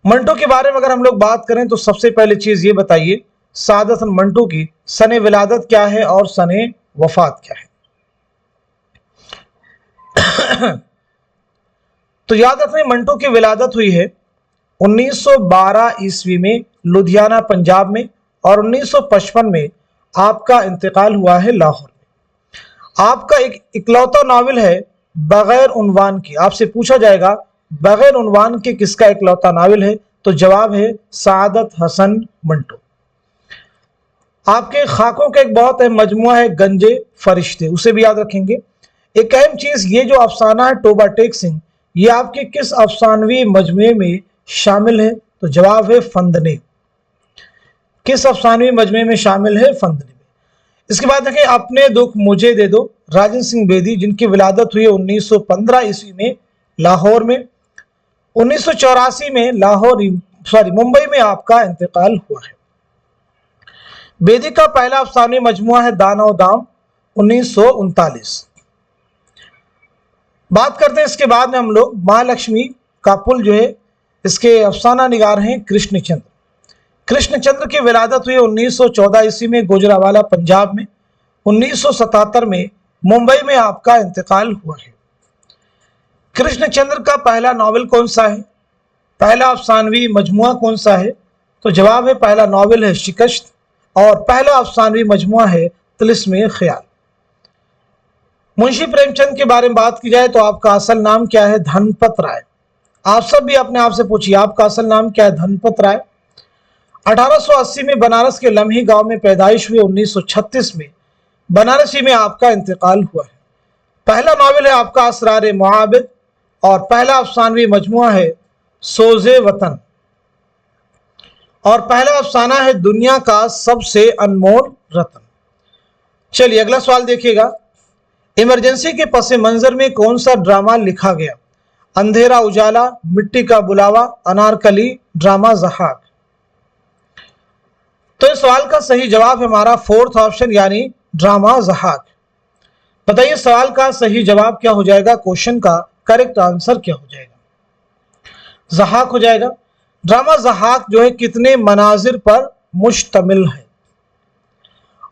मंटो के बारे में अगर हम लोग बात करें तो सबसे पहले चीज ये बताइए, सादत मंटो की सने विलादत क्या है और सने वफात क्या है। तो याद रखना, मंटो की विलादत हुई है 1912 ईस्वी में लुधियाना पंजाब में, और 1955 में आपका इंतकाल हुआ है लाहौर में। आपका एक इकलौता नावल है बगैर उन्वान की। आपसे पूछा जाएगा बगैर उन्वान के किसका इकलौता नावल है, तो जवाब है सादत हसन मंटो। आपके खाकों का एक बहुत है मजमुआ है गंजे फरिश्ते, उसे भी याद रखेंगे। एक अहम चीज, ये जो अफसाना है टोबा टेक सिंह, ये आपके किस अफसानवी मजमुए में शामिल है, तो जवाब है फंदने। किस अफसानवी मजमुए में शामिल है? फंदने में। इसके बाद देखें अपने दुख मुझे दे दो, राजन सिंह बेदी, जिनकी विलादत हुई 1915 ईस्वी में लाहौर में। 1984 में मुंबई में आपका इंतकाल हुआ है। बेदी का पहला अफसानवी मजमुआ है दानो दाम 1939। बात करते हैं इसके बाद में हम लोग महालक्ष्मी का पुल जो है, इसके अफसाना निगार हैं कृष्णचंद्र। कृष्णचंद्र की विलादत हुई 1914 ईस्वी में गुजरावाला पंजाब में। 1977 में मुंबई में आपका इंतकाल हुआ है। कृष्णचंद्र का पहला नॉवेल कौन सा है, पहला अफसानवी मजमुआ कौन सा है, तो जवाब है पहला नॉवेल है शिकस्त, और पहला अफसानवी मजमुआ है तिलिस्मे ख्याल। मुंशी प्रेमचंद के बारे में बात की जाए तो आपका असल नाम क्या है? धनपत राय। आप सब भी अपने आप से पूछिए आपका असल नाम क्या है? धनपत राय। 1880 में बनारस के लम्ही गांव में पैदाइश हुई। 1936 में बनारसी में आपका इंतकाल हुआ है। पहला नॉवेल है आपका असरार मुआबिद, और पहला अफसानवी मजमुआ है सोजे वतन, और पहला अफसाना है दुनिया का सबसे अनमोल रतन। चलिए अगला सवाल देखिएगा, इमरजेंसी के पस मंजर में कौन सा ड्रामा लिखा गया? अंधेरा उजाला, मिट्टी का बुलावा, अनारकली, ड्रामा ज़हाक। तो इस सवाल का सही जवाब है हमारा फोर्थ ऑप्शन, यानी ड्रामा ज़हाक। बताइए सवाल का सही जवाब क्या हो जाएगा? क्वेश्चन का करेक्ट आंसर क्या हो जाएगा? ज़हाक हो जाएगा। ड्रामा ज़हाक जो है कितने मनाजिर पर मुश्तमिल है,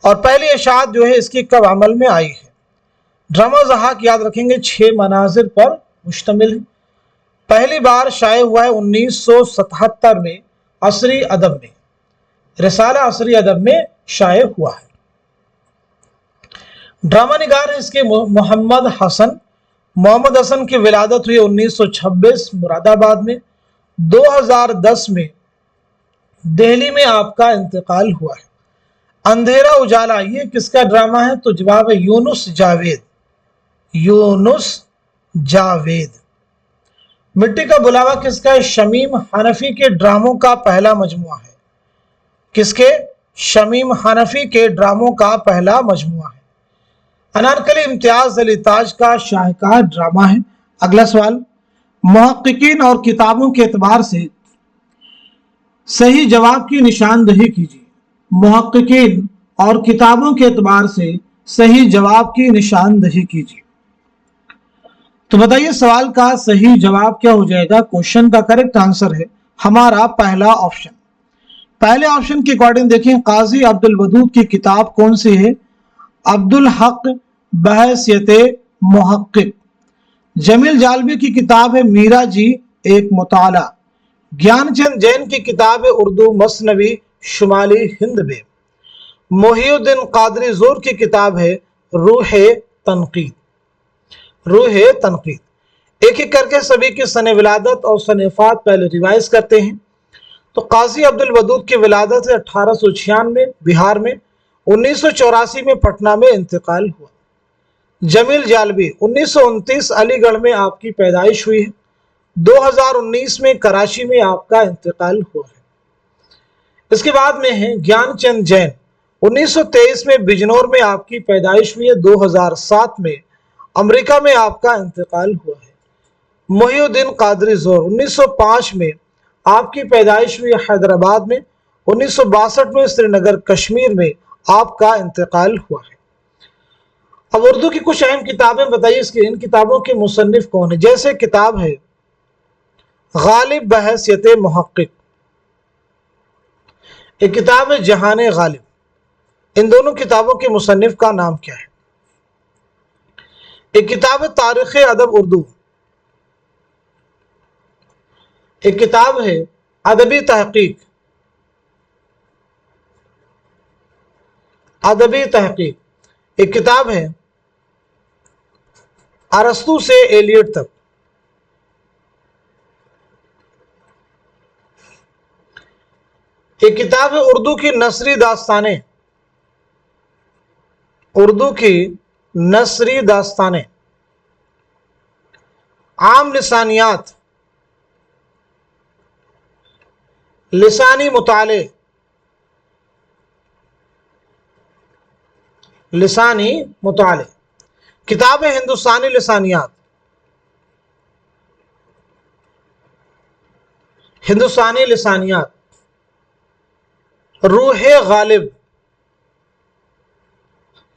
और पहली इशाअत जो है इसकी कब अमल में आई है? ड्रामा ज़हाक याद रखेंगे 6 मनाजिर पर मुश्तमिल है। पहली बार शाये हुआ है 1977 में असरी अदब में, रिसाला असरी अदब में शाये हुआ है। ड्रामा निगार है इसके मोहम्मद हसन। मोहम्मद हसन की विलादत हुई 1926 मुरादाबाद में। 2010 में दिल्ली में आपका इंतकाल हुआ है। अंधेरा उजाला ये किसका ड्रामा है? तो जवाब है यूनुस जावेद। यूनुस जावेद। मिट्टी का बुलावा किसका है? शमीम हनफी के ड्रामों का पहला मजमुआ है। किसके? शमीम हनफी के ड्रामों का पहला मजमुआ है। अनारकली इम्तियाज अली ताज का शाहकार ड्रामा है। अगला सवाल, मुहक्किकीन और किताबों के एतबार से सही जवाब की निशानदही कीजिए। मुहक्किकीन और किताबों के एतबार से सही जवाब की निशानदही कीजिए। तो बताइए सवाल का सही जवाब क्या हो जाएगा? क्वेश्चन का करेक्ट आंसर है हमारा पहला ऑप्शन। पहले ऑप्शन के अकॉर्डिंग देखें, काजी अब्दुल वदूद की किताब कौन सी है? अब्दुल हक बहसियते मुहक्किक। जमील जालबी की किताब है मीरा जी एक मुताला। ज्ञानचंद जैन की किताब है उर्दू मसनवी शुमाली हिंद में। मोहिउद्दीन कादरी ज़ोर की किताब है रूह तनकीद। रूह तनकीद। एक एक करके सभी की सन विलादत और सन वफात पहले रिवाइज करते हैं। तो काजी अब्दुल वदूद की विलादत 1896 बिहार में, 1984 में पटना में इंतकाल हुआ। जमील जालबी 1929 अलीगढ़ में आपकी पैदाइश हुई है। 2019 में कराची में आपका इंतकाल हुआ है। इसके बाद में है ज्ञानचंद जैन, 1923 में बिजनौर में आपकी पैदाइश हुई है। 2007 में अमेरिका में आपका इंतकाल हुआ है। मोहिउद्दीन कादरी जोहर 1905 में आपकी पैदाइश हुई हैदराबाद में। 1962 में श्रीनगर कश्मीर में आपका इंतकाल हुआ है। अब उर्दू की कुछ अहम किताबें बताइए, इसकी इन किताबों के मुसन्निफ कौन है। जैसे किताब है गालिब बहैसियत मुहक्किक, एक किताब है जहान गालिब। इन दोनों किताबों के मुसन्निफ का नाम क्या है। एक किताब है तारीख अदब उर्दू, एक किताब है अदबी तहकीक, अदबी तहकीक। एक किताब है अरस्तू से एलियट तक। एक किताब है उर्दू की नसरी दास्तानें, उर्दू की नसरी दास्तानें। आम लिसानियात, लिसानी मुताले, लिसानी मुताले। किताब है हिंदुस्तानी लिसानियात, हिंदुस्तानी लिसानियात। रूह गालिब,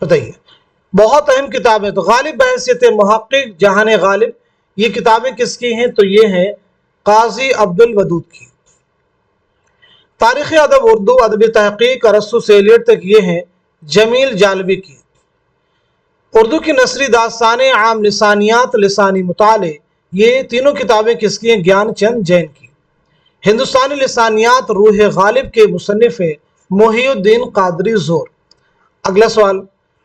बताइए, बहुत अहम किताबें। तो गालिब बहैसियत मुहक्किक, जहान गालिब, ये किताबें किसकी हैं। तो ये हैं काजी अब्दुल वदूद की। तारीख अदब उर्दू, अदबी तहकीक, अरस्तू से एलियट तक, ये हैं जमील जालबी की। उर्दू की नसरी दास्तानें, आम लिसानियात, लिसानी मुताले, ये तीनों किताबें किसकी हैं। ज्ञानचंद जैन की। हिंदुस्तानी लिसानियात रूह गालिब के मुसन्निफ है मोहिउद्दीन कादरी जोहर। अगला सवाल,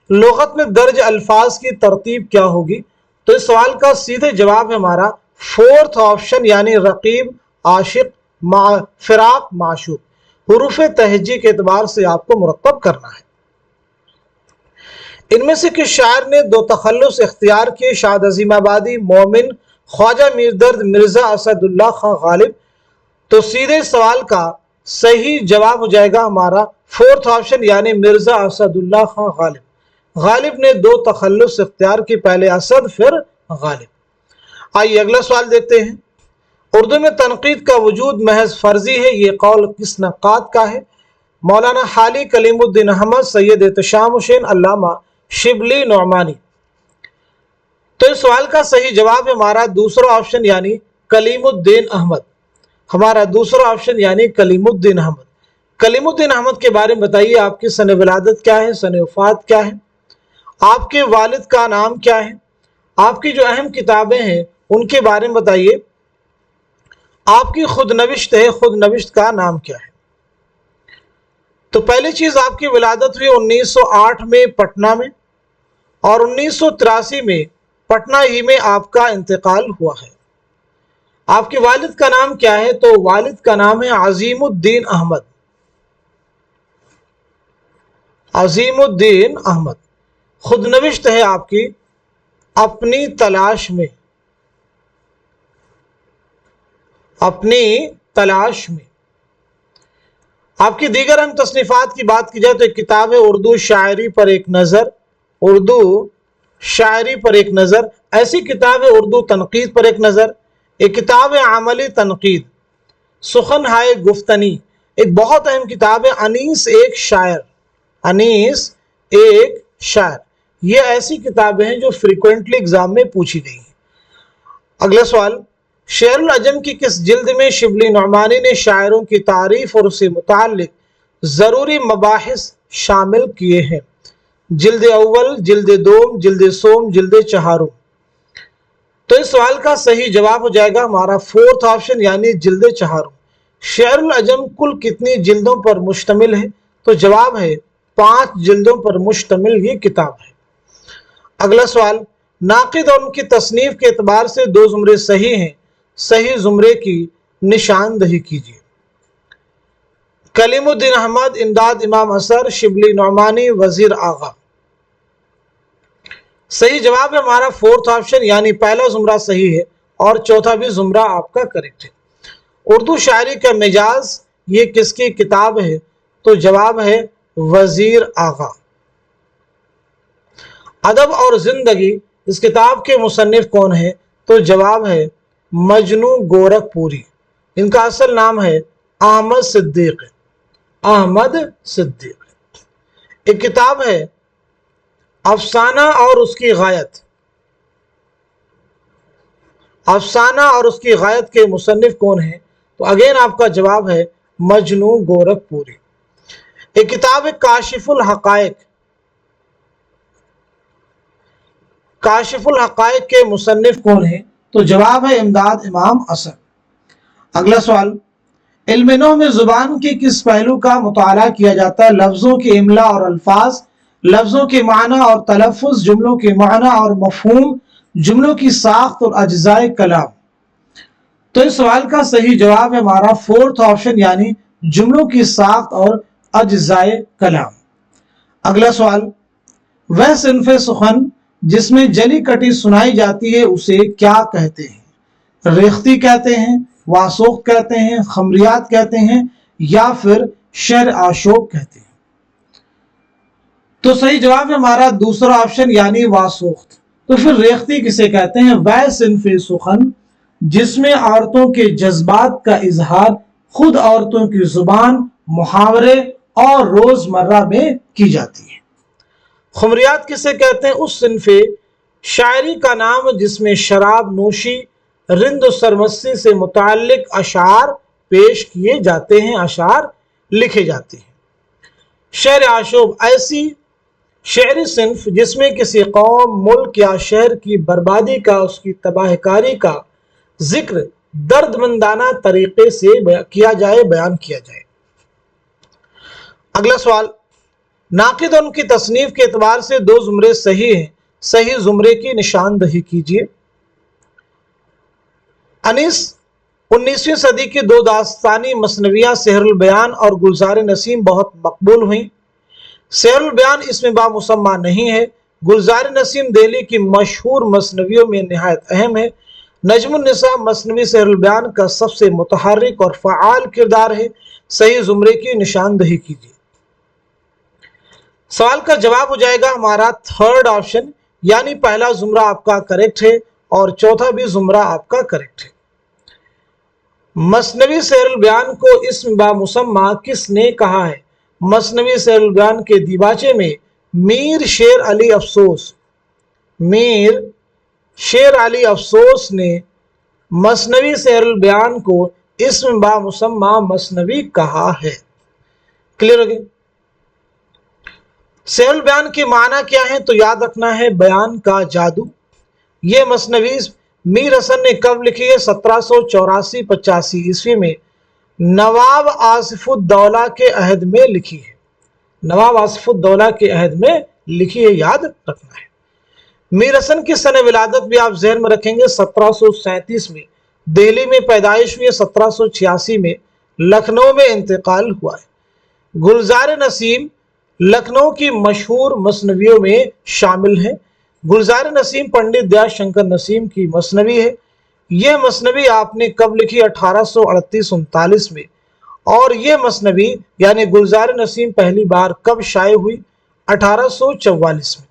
लुगत में दर्ज अल्फाज की तरतीब क्या होगी। तो इस सवाल का सीधे जवाब है हमारा फोर्थ ऑप्शन, यानी रकीब, आशिक, फिराक, माशूक। हुरूफ तहजी के एतबार से आपको मुरतब करना है। इनमें से किस शायर ने दो तखल्लुस इख्तियार किए। शाद अजीमाबादी, मोमिन, ख्वाजा मीरदर्द, मिर्जा असदुल्ला खां गालिब। तो सीधे सवाल का सही जवाब हो जाएगा हमारा फोर्थ ऑप्शन, यानी मिर्जा असदुल्ला खां गालिब। गालिब ने दो तखल्लुस इख्तियार की, पहले असद फिर गालिब। आइए अगला सवाल देखते हैं। उर्दू में तनकीद का वजूद महज फर्जी है, ये कौल किस नक्काद का है। मौलाना हाली, कलीमुद्दीन अहमद, सैयद एहतशाम हुसैन, अल्लामा शिबली नौमानी। तो इस सवाल का सही जवाब है हमारा दूसरा ऑप्शन, यानी कलीमुद्दीन अहमद। हमारा दूसरा ऑप्शन यानी कलीमुद्दीन अहमद। कलीमुद्दीन अहमद के बारे में बताइए, आपकी सन विलादत क्या है, सन वफात क्या है, आपके वालिद का नाम क्या है, आपकी जो अहम किताबें हैं उनके बारे में बताइए, आपकी खुद नविश्त है, खुद नविश्त का नाम क्या है। तो पहली चीज, आपकी विलादत हुई 1908 में पटना में, और 1983 में पटना ही में आपका इंतकाल हुआ है। आपके वालिद का नाम क्या है। तो वालिद का नाम है अजीमुद्दीन अहमद, अजीमुद्दीन अहमद। खुद नविश्त है आपकी अपनी तलाश में, अपनी तलाश में। आपकी दीगर अहम तसनीफात की बात की जाए तो एक किताब है उर्दू शायरी पर एक नज़र, उर्दू शायरी पर एक नज़र। ऐसी किताब है उर्दू तनकीद पर एक नज़र। एक किताब है अमली तनकीद, सुखन हाय गुफ्तनी। एक बहुत अहम किताब है अनीस एक शायर, अनीस एक शायर। ये ऐसी किताबें हैं जो फ्रीक्वेंटली एग्जाम में पूछी गई हैं। अगला सवाल, शेरुल अजम की किस जिल्द में शिबली नौमानी ने शायरों की तारीफ और उससे मुताल्लिक ज़रूरी मबाहिस शामिल किए हैं। जिल्द अव्वल, जिल्द दोम, जिल्द सोम, जिल्द चहारुम। तो इस सवाल का सही जवाब हो जाएगा हमारा फोर्थ ऑप्शन, यानी जिल्द चहारुम। शेरुल अजम कुल कितनी जिल्दों पर मुश्तमिल है। तो जवाब है 5 जिल्दों पर मुश्तमिल ये किताब है। अगला सवाल, नाक़िद और उनकी तसनीफ़ के एतबार से दो ज़ुमरे सही हैं, सही ज़ुमरे की निशानदही कीजिए। कलीमुद्दीन अहमद, इमदाद इमाम असर, शिबली नौमानी, वज़ीर आगा। सही जवाब है हमारा फोर्थ ऑप्शन, यानी पहला ज़ुमरा सही है और चौथा भी ज़ुमरा आपका करेक्ट है। उर्दू शायरी का मिजाज ये किसकी किताब है? तो जवाब है वज़ीर आगा। अदब और ज़िंदगी इस किताब के मुसन्निफ कौन है? तो जवाब है मजनू गोरखपुरी। इनका असल नाम है अहमद सिद्दीक। अहमद सिद्दीक। एक किताब है अफसाना और उसकी गायत। अफसाना और उसकी गायत के मुसन्निफ कौन है? तो अगेन आपका जवाब है मजनू गोरखपुरी। एक किताब है काशिफुल हकायक। काशिफुल हकायक के मुसन्निफ कौन है? तो जवाब है इमदाद इमाम असर। अगला सवाल, इल्म नहव में जुबान के किस पहलू का मुताला किया जाता है? लफ्जों के इमला और अल्फाज, लफ्जों के माना और तलफ़ुज़, जुमलों के माना और मफ़हूम, जुमलों की साख्त और अज्ज़ाए कलाम। तो इस सवाल का सही जवाब है हमारा फोर्थ ऑप्शन, यानी जुमलों की साख्त और अज्ज़ाए कलाम। अगला सवाल, वह सिन्फ़े सुखन जिसमें जली कटी सुनाई जाती है उसे क्या कहते हैं? रेख्ती कहते हैं, वासोख कहते हैं, खमरियात कहते हैं या फिर शेर आशोक कहते हैं? तो सही जवाब है हमारा दूसरा ऑप्शन, यानी वासोख्त। तो फिर रेख्ती किसे कहते हैं? वह सिन्फ़े सुखन जिसमें औरतों के जज्बात का इजहार खुद औरतों की जुबान, मुहावरे और रोजमर्रा में की जाती है। खुमरियात किसे कहते हैं? उस सिन्फ़े शायरी का नाम जिसमें शराब नोशी, रिंद सरमस्ती से मुताल्लिक अशार पेश किए जाते हैं, अशार लिखे जाते हैं। शेर आशोब ऐसी शेरी सिन्फ जिसमें किसी कौम, मुल्क या शहर की बर्बादी का, उसकी तबाहकारी का जिक्र दर्दमंदाना तरीके से किया जाए, बयान किया जाए। अगला सवाल, नाक़िद और उनकी तसनीफ के एतबार से दो ज़ुमरे सही हैं, सही ज़ुमरे की निशानदही कीजिए। अनीस 19वीं सदी की दो दास्तानी मसनवियाँ सेहरुल बयान और गुलजार नसीम बहुत मकबूल हुई। सेहरुल बयान इसमें बामुसम्मा नहीं है। गुलजार नसीम दिल्ली की मशहूर मसनवियों में नहायत अहम है। नजमुन निसा मसनवी सेहरुल बयान का सबसे मुतहर्रिक और फ़आल किरदार है। सही ज़ुमरे की निशानदही कीजिए। सवाल का जवाब हो जाएगा हमारा थर्ड ऑप्शन, यानी पहला ज़ुमरा आपका करेक्ट है और चौथा भी ज़ुमरा आपका करेक्ट है। मसनवी सेहरुल बयान को इस्म बामुसम्मा किसने कहा है? मसनवी सेहरुल बयान के दीबाचे में मीर शेर अली अफसोस, मीर शेर अली अफसोस ने मसनवी सेहरुल बयान को इस्म बामुसम्मा मसनवी कहा है। क्लियर हो गया? सेहरुल बयान के माना क्या है? तो याद रखना है बयान का जादू। ये मसनवी मीर हसन ने कब लिखी है? 1784-85 ईस्वी में नवाब आसिफुद्दौला के अहद में लिखी है। नवाब आसिफुद्दौला के अहद में लिखी है, याद रखना है। मीर हसन की सन विलादत भी आप ज़हन में रखेंगे 1737 में। दिल्ली में पैदाइश हुई है, 1786 में लखनऊ में इंतकाल हुआ है। गुलजार नसीम लखनऊ की मशहूर मसनवियों में शामिल है। गुलजार नसीम पंडित दया शंकर नसीम की मसनवी है। यह मसनवी आपने कब लिखी? 1838-39 में। और यह मसनवी यानी गुलजार नसीम पहली बार कब शाये हुई? 1844 में।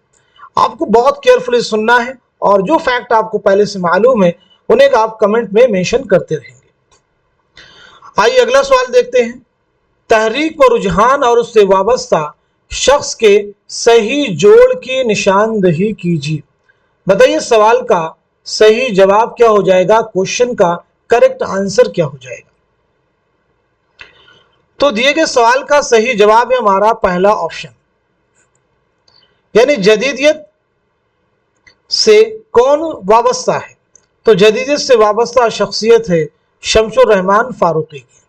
आपको बहुत केयरफुली सुनना है और जो फैक्ट आपको पहले से मालूम है उन्हें आप कमेंट में मेंशन करते रहेंगे। आइए अगला सवाल देखते हैं। तहरीक व रुझान और उससे वाबस्ता शख्स के सही जोड़ की निशानदही कीजिए। बताइए सवाल का सही जवाब क्या हो जाएगा? क्वेश्चन का करेक्ट आंसर क्या हो जाएगा? तो दिए गए सवाल का सही जवाब है हमारा पहला ऑप्शन, यानी जदीदियत से कौन वाबस्ता है? तो जदीदियत से वाबस्ता शख्सियत है शमसुर रहमान फारूकी की।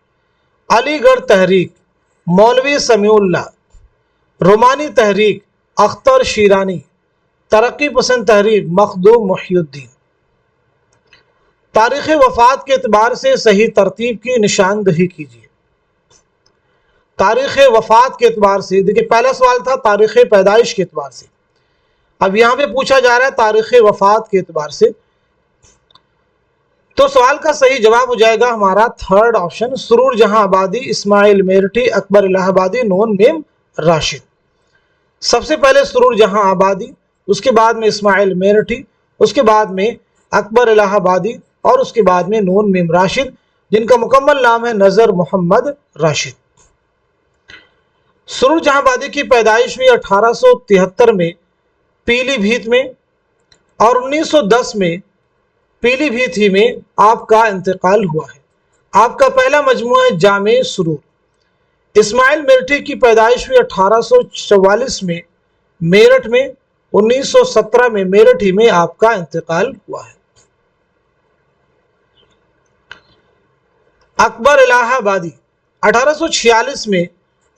अलीगढ़ तहरीक मौलवी समीउल्लाह, रोमानी तहरीक अख्तर शीरानी, ترقی پسند تحریک مخدوم محی الدین۔ تاریخ وفات کے اعتبار سے صحیح ترتیب کی نشاندہی کیجیے۔ تاریخ وفات کے اعتبار سے، دیکھیں پہلا سوال تھا تاریخ پیدائش کے اعتبار سے، اب یہاں پہ پوچھا جا رہا ہے تاریخ وفات کے اعتبار سے، تو سوال کا صحیح جواب ہو جائے گا ہمارا تھرڈ آپشن، سرور جہاں آبادی، اسماعیل میرٹھی، اکبر الہ آبادی، نون میم راشد۔ سب سے پہلے سرور جہاں آبادی، اس کے بعد میں اسماعیل میرٹھی، اس کے بعد میں اکبر الہ آبادی، اور اس کے بعد میں نون میم راشد، جن کا مکمل نام ہے نذر محمد راشد۔ سرور جہاں آبادی کی پیدائش ہوئی 1873 میں پیلی بھیت میں، اور 1910 میں پیلی بھیت ہی میں آپ کا انتقال ہوا ہے۔ آپ کا پہلا مجموعہ ہے جامع سرور۔ اسماعیل میرٹھی کی پیدائش ہوئی 1844 میں میرٹھ میں، 1917 میں میرٹھ ہی میں آپ کا انتقال ہوا ہے۔ اکبر الہ آبادی 1846 میں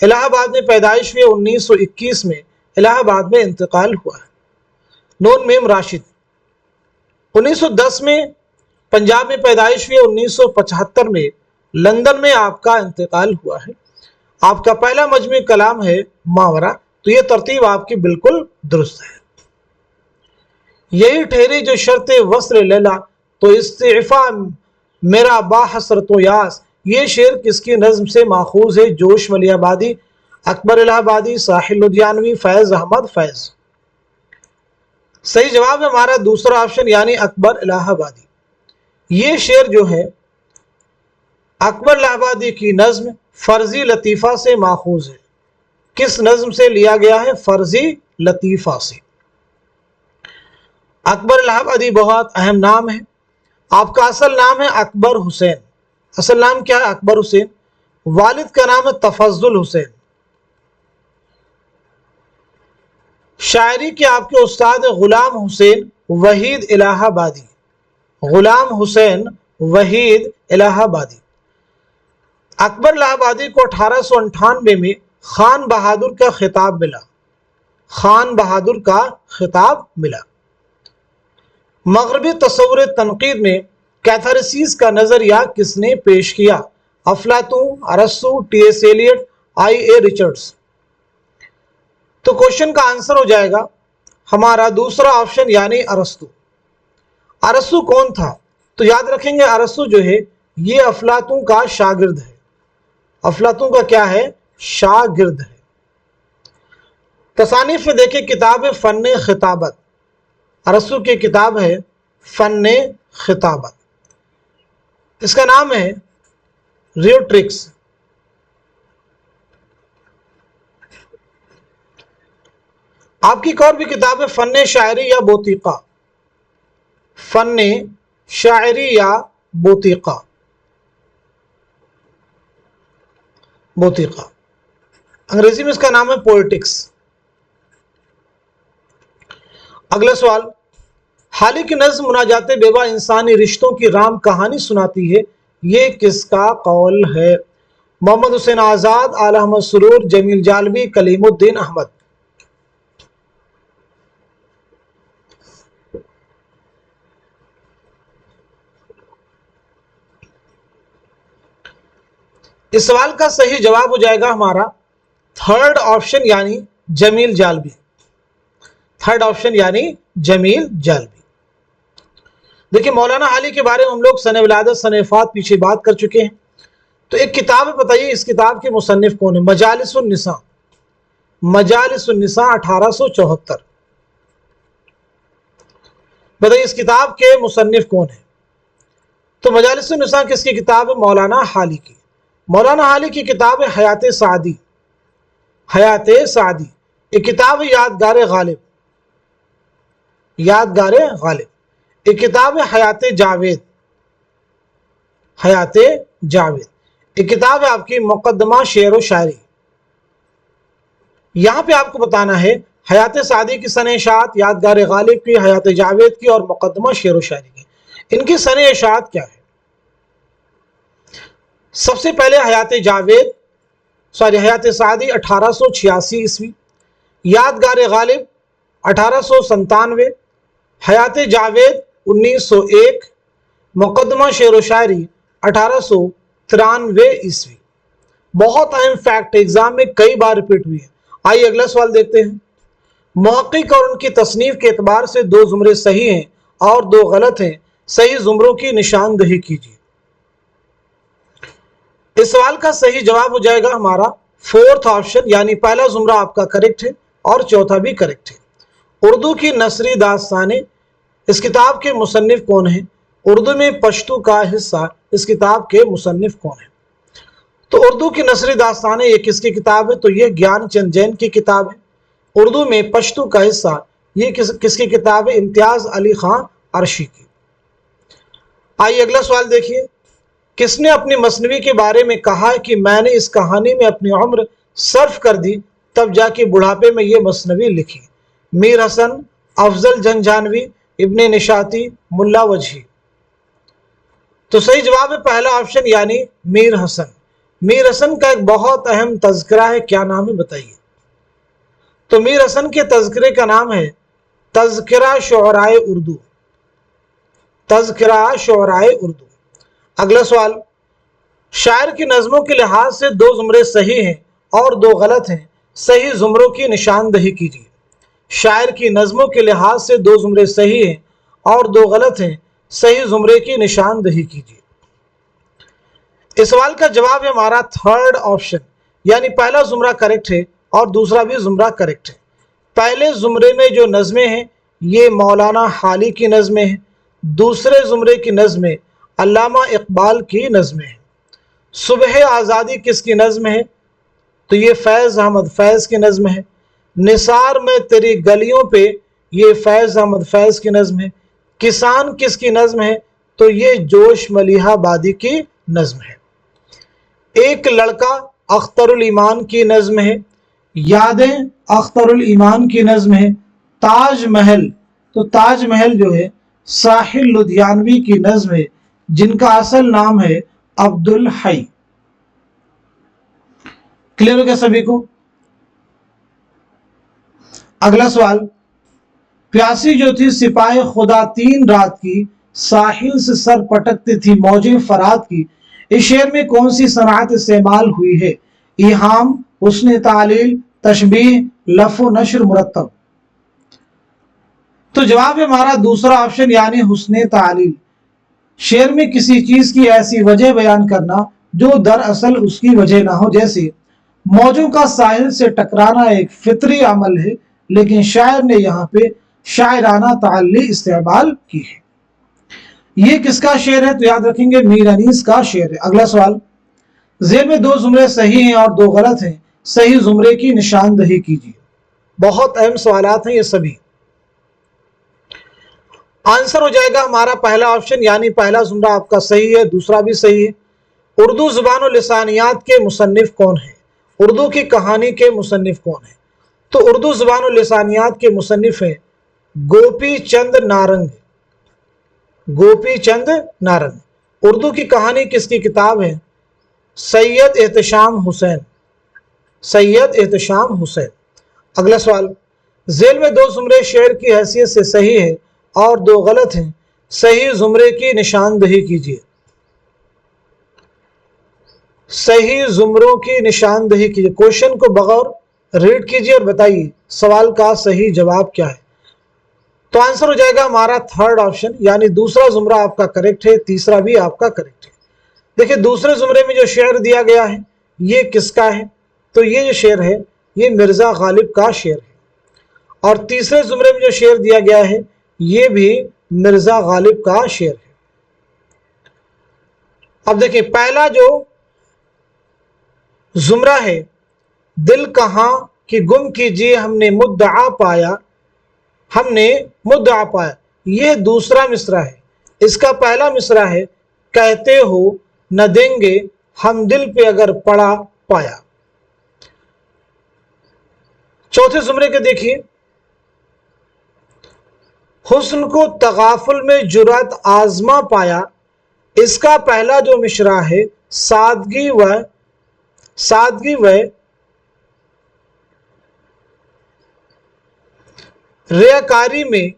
الہ آباد میں پیدائش ہوئی، 1921 میں الہ آباد میں انتقال ہوا ہے۔ نون میم راشد 1910 میں پنجاب میں پیدائش ہوئی، 1975 میں لندن میں آپ کا انتقال ہوا ہے۔ آپ کا پہلا مجموعہ کلام ہے ماورا، تو یہ ترتیب آپ کی بالکل درست ہے۔ یہی ٹھہری جو شرط وصل لیلا، تو استعفا میرا با حسرت و یاس، یہ شعر کس کی نظم سے ماخوذ ہے؟ جوش ولی آبادی، اکبر الہ آبادی، ساحل لدھیانوی، فیض احمد فیض۔ صحیح جواب ہے ہمارا دوسرا آپشن یعنی اکبر الہ آبادی۔ یہ شعر جو ہے اکبر الہ آبادی کی نظم فرزی لطیفہ سے ماخوذ ہے۔ کس نظم سے لیا گیا ہے؟ فرزی لطیفہ سے۔ اکبر الہ آبادی بہت اہم نام ہے۔ آپ کا اصل نام ہے اکبر حسین۔ اصل نام کیا ہے؟ اکبر حسین۔ والد کا نام ہے تفضل حسین۔ شاعری کے آپ کے استاد غلام حسین وحید الہ آبادی۔ غلام حسین وحید الہ آبادی۔ اکبر الہ آبادی کو 1898 میں خان بہادر کا خطاب ملا۔ خان بہادر کا خطاب ملا۔ مغربی تصور تنقید میں کیتھارسیس کا نظریہ کس نے پیش کیا؟ افلاطون، ارسطو، ٹی ایس ایلیٹ، آئی اے ریچرڈز۔ تو کوشچن کا آنسر ہو جائے گا ہمارا دوسرا آپشن یعنی ارسطو۔ ارسطو کون تھا؟ تو یاد رکھیں گے ارسطو جو ہے یہ افلاطون کا شاگرد ہے۔ افلاطون کا کیا ہے؟ شاگرد ہے۔ تصانیف میں دیکھیں کتاب ہے فن خطابت۔ ارسطو کی کتاب ہے فن خطابت۔ اس کا نام ہے ریٹورکس۔ آپ کی ایک اور بھی کتاب ہے فن شاعری یا بوتیقہ۔ فن شاعری یا بوتیقہ۔ بوتیقہ انگریزی میں اس کا نام ہے پوئٹکس۔ اگلا سوال، حالی کی نظم مناجات بیوہ انسانی رشتوں کی رام کہانی سناتی ہے، یہ کس کا قول ہے؟ محمد حسین آزاد، اعلی احمد سرور، جمیل جالبی، کلیم الدین احمد۔ اس سوال کا صحیح جواب ہو جائے گا ہمارا تھرڈ آپشن یعنی جمیل جالبی۔ تھرڈ آپشن یعنی جمیل جالبی۔ دیکھیں مولانا حالی کے بارے میں ہم لوگ سن ولادت سن وفات پیچھے بات کر چکے ہیں، تو ایک کتاب بتائیے اس کتاب کے مصنف کون ہے؟ مجالس النساء۔ مجالس النساء 1874۔ بتائیے اس کتاب کے مصنف کون ہے؟ تو مجالس النساء کس کی کتاب ہے؟ مولانا حالی کی۔ مولانا حالی کی کتاب ہے حیات سعدی۔ حیات سعدی ایک کتاب ہے یادگار غالب۔ یادگار غالب ایک کتاب ہے حیات جاوید۔ حیات جاوید ایک کتاب ہے آپ کی مقدمہ شعر و شاعری۔ یہاں پہ آپ کو بتانا ہے حیات سعدی کی سنِ اشاعت، یادگار غالب کی، حیات جاوید کی اور مقدمہ شعر و شاعری کی۔ ان کی سنِ اشاعت کیا ہے؟ سب سے پہلے حیات سعدی 1886 عیسوی، یادگار غالب 1897, हयात जावेद 1901, मुकदमा शेर व शायरी 1893 ईस्वी। बहुत अहम फैक्ट, एग्जाम में कई बार रिपीट हुई है। आइए अगला सवाल देखते हैं। मुहक्किक और उनकी तसनीफ के एतबार से दो जुमरे सही हैं और दो गलत हैं, सही जुमरों की निशानदही कीजिए। इस सवाल का सही जवाब हो जाएगा हमारा फोर्थ ऑप्शन, यानी पहला जुमरा आपका करेक्ट है और चौथा भी करेक्ट है। उर्दू की नसरी दास्तानें, इस किताब के मुसन्निफ कौन है? उर्दू में पश्तू का हिस्सा, इस किताब के मुसन्निफ कौन है? तो उर्दू की नसरी दास्तानें ये किसकी किताब है? तो ये ज्ञानचंद जैन की किताब है। उर्दू में पश्तू का हिस्सा ये किसकी किताब है? इम्तियाज अली खां अरशी की। आइए अगला सवाल देखिए। किसने अपनी मसनवी के बारे में कहा कि मैंने इस कहानी में अपनी उम्र सर्फ कर दी, तब जाके बुढ़ापे में ये मसनवी लिखी? मीर हसन, अफजल झंझानवी, इब्ने निशाती, मुल्ला वजही। तो सही जवाब है पहला ऑप्शन, यानी मीर हसन। मीर हसन का एक बहुत अहम तज़किरा है, क्या नाम है बताइए? तो मीर हसन के तज़किरे का नाम है तज़किरा शुअराए उर्दू। तज़किरा शुअराए उर्दू। अगला सवाल, शायर की नज़मों के लिहाज से दो जुमरे सही हैं और दो गलत हैं, सही जुमरों की निशानदही कीजिए। शायर की नज़मों के लिहाज से दो जुमरे सही हैं और दो गलत हैं, सही जुमरे की निशानदही कीजिए। इस सवाल का जवाब है हमारा थर्ड ऑप्शन, यानी पहला जुमरा करेक्ट है और दूसरा भी जुमरा करेक्ट है। पहले जुमरे में जो नज़में हैं ये मौलाना हाली की नज़में हैं। दूसरे जुमरे की नज़में अल्लामा इकबाल की नज़में हैं। सुबह आज़ादी किसकी नज़म है? तो ये फैज़ अहमद फैज़ की नज़म है। निसार में तेरी गलियों पे, ये फैज़ अहमद फैज़ की नज़म है। किसान किसकी नज़म है? तो ये जोश मलिहा बादी की नज़म है। एक लड़का अख्तरुल ईमान की नज़म है। यादें अख्तरुल ईमान की नज़म है। ताज महल, तो ताज महल जो है साहिल लुधियानवी की नज़म है, जिनका असल नाम है अब्दुल हई। क्लियर हो गया सभी को? अगला सवाल, प्यासी जो थी सिपाही खुदा तीन रात की, साहिल से सर पटकती थी मौजें फरात की, इस शेर में कौन सी सनात इस्तेमाल हुई है? इहाम, हुस्न तालील, तशबीह, लफ़ो नशर, मुरत्तब। तो जवाब है हमारा दूसरा ऑप्शन, यानी हुस्न तालील। शेर में किसी चीज की ऐसी वजह बयान करना जो दरअसल उसकी वजह ना हो। जैसे मौजों का साहिल से टकराना एक फितरी अमल है, लेकिन शायर ने यहाँ पे शायराना ताल्ली इस्तेमाल की है। ये किसका शेर है? तो याद रखेंगे मीर अनीस का शेर है। अगला सवाल, जेल में दो जुमरे सही हैं और दो गलत हैं, सही जुमरे की निशानदही कीजिए। बहुत अहम सवालात हैं ये सभी। आंसर हो जाएगा हमारा पहला ऑप्शन, यानी पहला जुमरा आपका सही है, दूसरा भी सही है। उर्दू ज़ुबान और लिसानियात के मुसन्निफ कौन है? उर्दू की कहानी के मुसन्निफ कौन है? तो उर्दू ज़ुबान और लिसानियात के मुसन्निफ हैं गोपी चंद नारंग। गोपी चंद नारंग। उर्दू की कहानी किसकी किताब है? सैयद एहतशाम हुसैन। सैयद एहतशाम हुसैन। अगला सवाल, जेल में दो जुमरे शेर की हैसियत से सही है और दो गलत हैं, सही जुमरे की निशानदही कीजिए। सही जुमरों की निशानदही कीजिए। क्वेश्चन को बगौर रीड कीजिए और बताइए सवाल का सही जवाब क्या है। तो आंसर हो जाएगा हमारा थर्ड ऑप्शन, यानी दूसरा जुमरा आपका करेक्ट है, तीसरा भी आपका करेक्ट है। देखिए दूसरे जुमरे में जो शेर दिया गया है ये किसका है? तो ये जो शेर है ये मिर्जा गालिब का शेर है। और तीसरे जुमरे में जो शेर दिया गया है ये भी मिर्जा गालिब का शेर है। अब देखिए पहला जो जुमरा है, दिल कहां कि गुम कीजिए हमने मुद्दा पाया, हमने मुद्दा पाया, ये दूसरा मिसरा है। इसका पहला मिसरा है कहते हो न देंगे हम दिल पे अगर पड़ा पाया। चौथे जुमरे के देखिए, हुस्न को तगाफुल में जुरात आजमा पाया, इसका पहला जो मिसरा है सादगी व रियाकारी में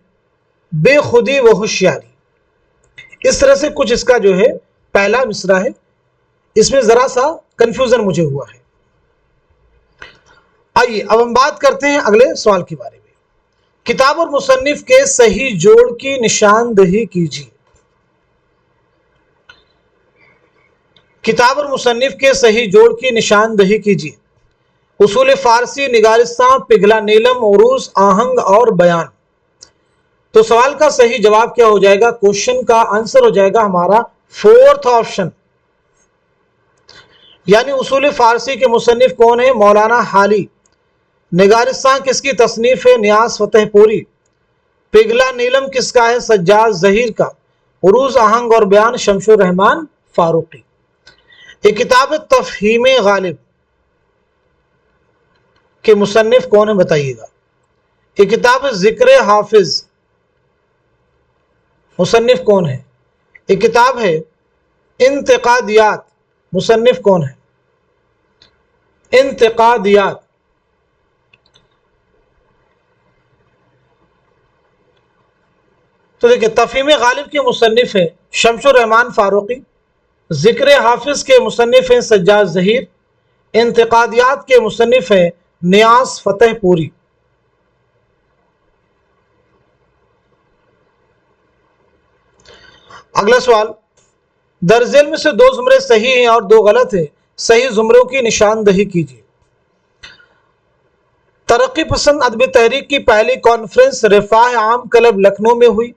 बेखुदी व होशियारी। इस तरह से कुछ इसका जो है पहला मिसरा है। इसमें जरा सा कंफ्यूजन मुझे हुआ है। आइए अब हम बात करते हैं अगले सवाल के बारे में। किताब और मुसन्निफ के सही जोड़ की निशानदही कीजिए। किताब और मुसन्निफ के सही जोड़ की निशानदही कीजिए। उसूल फारसी, निगारिस्तां, पिघला नीलम, उरूस, आहंग और बयान। तो सवाल का सही जवाब क्या हो जाएगा? क्वेश्चन का आंसर हो जाएगा हमारा फोर्थ ऑप्शन, यानी उसूल फारसी के मुसन्निफ कौन है? मौलाना हाली। निगारिस्तां किसकी तसनीफ है? नियाज फतेहपुरी। पिघला नीलम किसका है? सज्जाद जहीर का। उरूज, आहंग और बयान शमशुर रहमान फारूकी। एक किताब तफहीम गालिब के मुसन्निफ कौन है बताइएगा। एक किताब जिक्र हाफिज, मुसन्निफ कौन है? एक किताब है इंतकादियात, मुसन्निफ कौन है? इंतकादियात। तो देखिए तफहीम गालिब के मुसन्निफ है शमशुर रहमान फारूकी। जिक्र हाफिज के मुसन्निफ हैं सज्जाद जहीर। इंतकादियात के मुसन्निफ हैं नियाज फतेहपुरी। अगला सवाल, दर्जेल में से 2 जुमरे सही हैं और 2 गलत हैं। सही जुमरों की निशानदही कीजिए। तरक्की पसंद अदबी तहरीक की पहली कॉन्फ्रेंस रिफाह आम क्लब लखनऊ में हुई।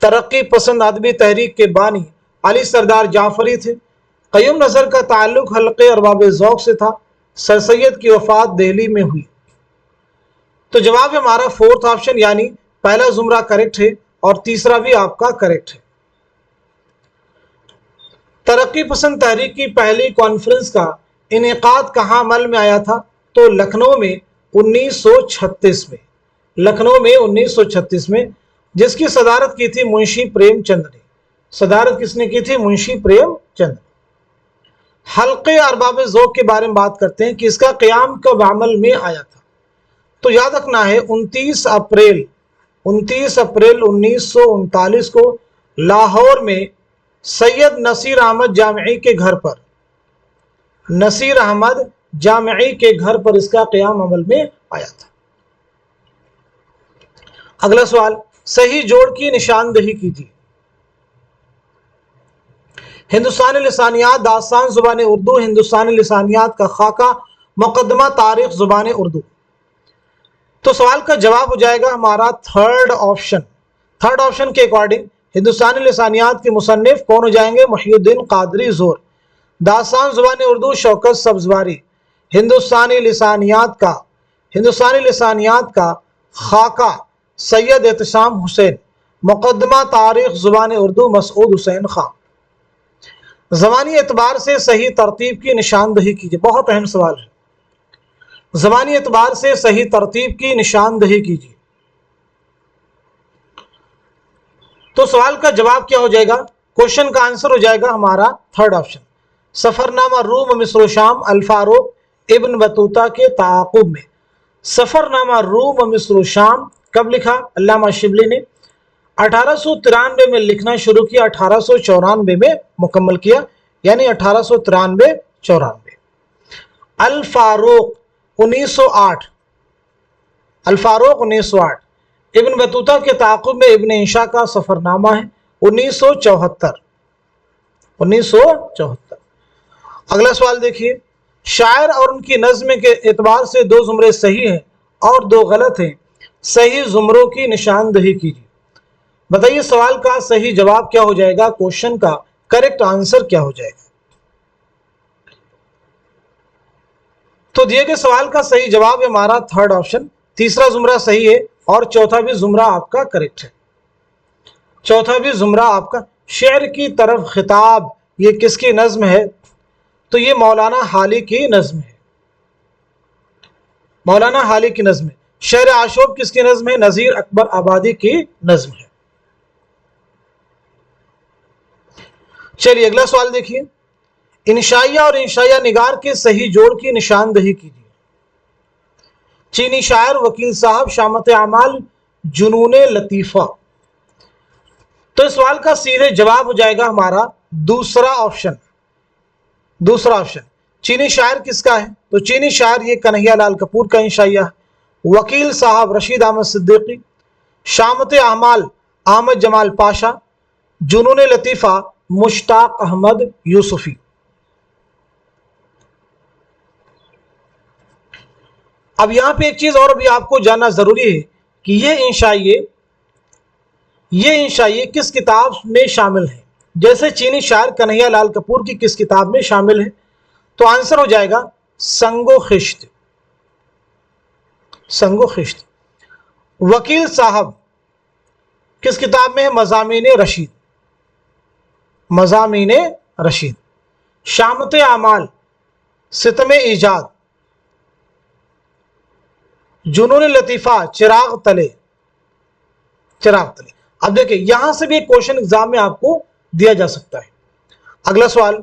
तरक्की पसंद अदबी तहरीक के बानी अली सरदार जाफरी थे। क़य्यूम नज़र का ताल्लुक हल्के अरबाब ज़ौक़ से था। सर सैयद की वफ़ात दिल्ली में हुई। तो जवाब है हमारा फोर्थ ऑप्शन, यानी पहला जुमरा करेक्ट है और तीसरा भी आपका करेक्ट है। तरक्की पसंद तहरीक की पहली कॉन्फ्रेंस का इनेकाद कहाँ अमल में आया था? तो लखनऊ में 1936 में। लखनऊ में 1936 में, जिसकी सदारत की थी मुंशी प्रेमचंद ने। सदारत किसने की थी? मुंशी प्रेमचंद। हल्के अरबाब ज़ौक़ के बारे में बात करते हैं कि इसका क़याम कब अमल में आया था। तो याद रखना है 29 अप्रैल 1939 को लाहौर में सैयद नसीर अहमद जामई के घर पर, नसीर अहमद जामई के घर पर इसका क़याम अमल में आया था। अगला सवाल, सही जोड़ की निशानदही कीजिए। हिंदुस्तानी लिसानियात दास्तान ज़ुबान उर्दू, हिंदुस्तानी लिसानियात का खाका, मुकदमा तारीख ज़ुबान उर्दू। तो सवाल का जवाब हो जाएगा हमारा थर्ड ऑप्शन। थर्ड ऑप्शन के अकॉर्डिंग हिंदुस्तानी लिसानियात के मुसन्निफ कौन हो जाएंगे? मुहियुद्दीन कादरी ज़ोर। दास्तान ज़ुबान उर्दू शौकत सब्ज़वारी। हिंदुस्तानी लिसानियात का खाका सैयद एहतशाम हुसैन। मुकदमा तारीख ज़ुबान उर्दू मसूद हुसैन खां। ज़मानी एतबार से सही तरतीब की निशानदही कीजिए। बहुत अहम सवाल है। ज़मानी एतबार से सही तरतीब की निशानदही कीजिए। तो सवाल का जवाब क्या हो जाएगा? क्वेश्चन का आंसर हो जाएगा हमारा थर्ड ऑप्शन, सफरनामा रूम मिस्र शाम अल फारूक इब्न बतूता के ताक़ुब में। सफरनामा रूम मिस्र शाम कब लिखा? अल्लामा शिबली ने 1893 में लिखना शुरू किया, 1894 में मुकम्मल किया, यानी 1893-94। अल फारूक 1908, अल फारूक 1908। इब्न बतूता के ताक़ुब में इब्न इंशा का सफरनामा है 1974। अगला सवाल देखिए, शायर और उनकी नज़्म के एतबार से 2 जुमरे सही हैं और 2 गलत हैं। सही जुमरों की निशानदही कीजिए। बताइए सवाल का सही जवाब क्या हो जाएगा? क्वेश्चन का करेक्ट आंसर क्या हो जाएगा? तो दिए गए सवाल का सही जवाब है हमारा थर्ड ऑप्शन। तीसरा जुमरा सही है और चौथा भी जुमरा आपका करेक्ट है। चौथा भी जुमरा आपका। शेर की तरफ खिताब, ये किसकी नज्म है? तो ये मौलाना हाली की नज्म है। मौलाना हाली की नज्म है। शेर आशूब किसकी नज्म है? नज़ीर अकबर आबादी की नज्म है। चलिए अगला सवाल देखिए, इंशाइया और इंशाइया निगार के सही जोड़ की निशानदही कीजिए। चीनी शायर, वकील साहब, शामत अमाल, जुनून लतीफ़ा। तो इस सवाल का सीधे जवाब हो जाएगा हमारा दूसरा ऑप्शन। चीनी शायर किसका है? तो चीनी शायर ये कन्हैया लाल कपूर का इंशाइया है। वकील साहब रशीद अहमद सिद्दीकी, शामत अमाल अहमद जमाल पाशा, जुनून लतीफ़ा मुश्ताक अहमद यूसुफी। अब यहां पे एक चीज और भी आपको जानना जरूरी है कि ये इंशाइये किस किताब में शामिल है। जैसे चीनी शायर कन्हैया लाल कपूर की किस किताब में शामिल है? तो आंसर हो जाएगा संगो खिश्त। वकील साहब किस किताब में है? मज़ामीन रशीद। शामत अमाल सितमे ईजाद, जुनून लतीफ़ा चिराग तले। अब देखिए यहां से भी एक क्वेश्चन एग्जाम में आपको दिया जा सकता है। अगला सवाल,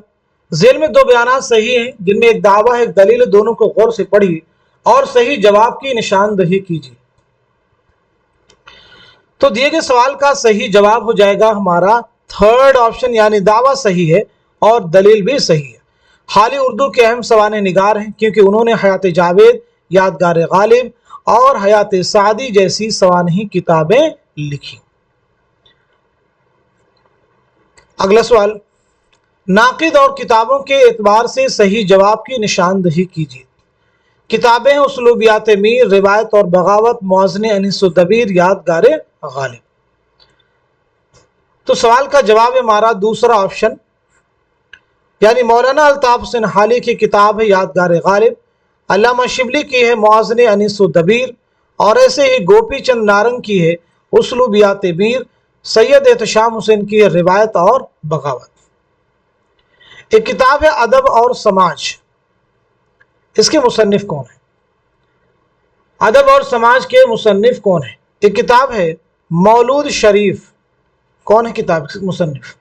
जेल में दो बयान सही हैं जिनमें एक दावा है एक दलील, दोनों को गौर से पढ़िए और सही जवाब की निशानदही कीजिए। तो दिए गए सवाल का सही जवाब हो जाएगा हमारा थर्ड ऑप्शन, यानी दावा सही है और दलील भी सही है। हाली उर्दू के अहम सवाने निगार हैं क्योंकि उन्होंने हयात जावेद, यादगार गालिब और हयात सादी जैसी सवानही किताबें लिखी। अगला सवाल, नाकिद और किताबों के एतबार से सही जवाब की निशानदही कीजिए। किताबें हैं उसलूबियात मीर, रिवायत और बगावत, मुअज़्ज़िन अनीसुद्दबीर, यादगार गालिब। तो सवाल का जवाब है हमारा दूसरा ऑप्शन, यानी मौलाना अल्ताफ हुसैन हाली की किताब है यादगार गालिब, अल्लामा शिबली की है मुअज़्ज़िन अनीसुद्दबीर और ऐसे ही गोपी चंद नारंग की है उसलूबियात मीर, सैयद एहतशाम हुसैन की है रिवायत और बगावत। एक किताब है अदब और समाज, इसके मुसन्निफ कौन है? अदब और समाज के मुसन्निफ कौन है? एक किताब है मौलूद शरीफ, कौन है किताब के मुसन्निफ?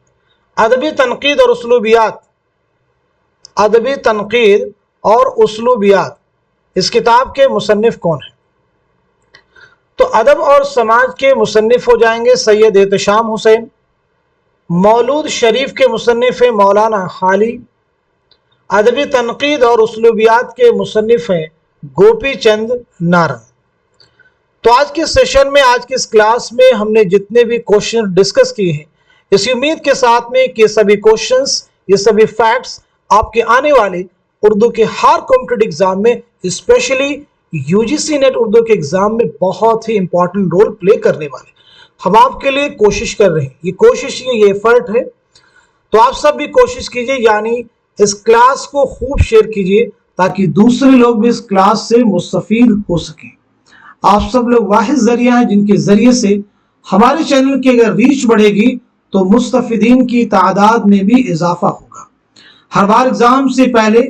अदबी तनकीद और उसलूबियात, इस किताब के मुसन्निफ कौन है? तो अदब और समाज के मुसन्निफ हो जाएंगे सैयद एहतशाम हुसैन। मौलूद शरीफ के मुसन्निफ है मौलाना हाली। अदबी तनकीद और उसलूबियात के मुसन्निफ हैं गोपी चंद नारंग। तो आज के सेशन में, आज की इस क्लास में हमने जितने भी क्वेश्चन डिस्कस किए हैं, इस उम्मीद के साथ में कि ये सभी क्वेश्चंस, ये सभी फैक्ट्स आपके आने वाले उर्दू के हर कॉम्पिटिटिव एग्जाम में, स्पेशली यूजीसी नेट उर्दू के एग्जाम में बहुत ही इंपॉर्टेंट रोल प्ले करने वाले। हम आपके लिए कोशिश कर रहे हैं, ये कोशिश, ये एफर्ट है। तो आप सब भी कोशिश कीजिए, यानी इस क्लास को खूब शेयर कीजिए ताकि दूसरे लोग भी इस क्लास से मुस्तफीद हो सकें। आप सब लोग वाहिद जरिया हैं जिनके जरिए से हमारे चैनल की अगर रीच बढ़ेगी तो मुस्तफिदीन की तादाद में भी इजाफा होगा। हर बार एग्जाम से पहले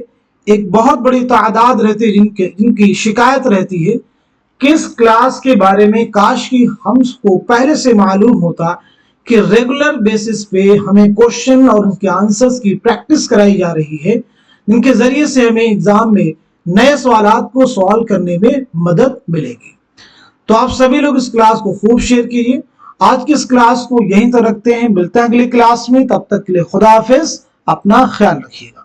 एक बहुत बड़ी तादाद रहती है जिनकी शिकायत रहती है किस क्लास के बारे में काश कि हमको पहले से मालूम होता कि रेगुलर बेसिस पे हमें क्वेश्चन और उनके आंसर्स की प्रैक्टिस कराई जा रही है, जिनके जरिए से हमें एग्जाम में नए सवालात को सॉल्व करने में मदद मिलेगी। तो आप सभी लोग इस क्लास को खूब शेयर कीजिए। आज की इस क्लास को यहीं तक रखते हैं, मिलते हैं अगली क्लास में। तब तक के लिए खुदा हाफिज, अपना ख्याल रखिएगा।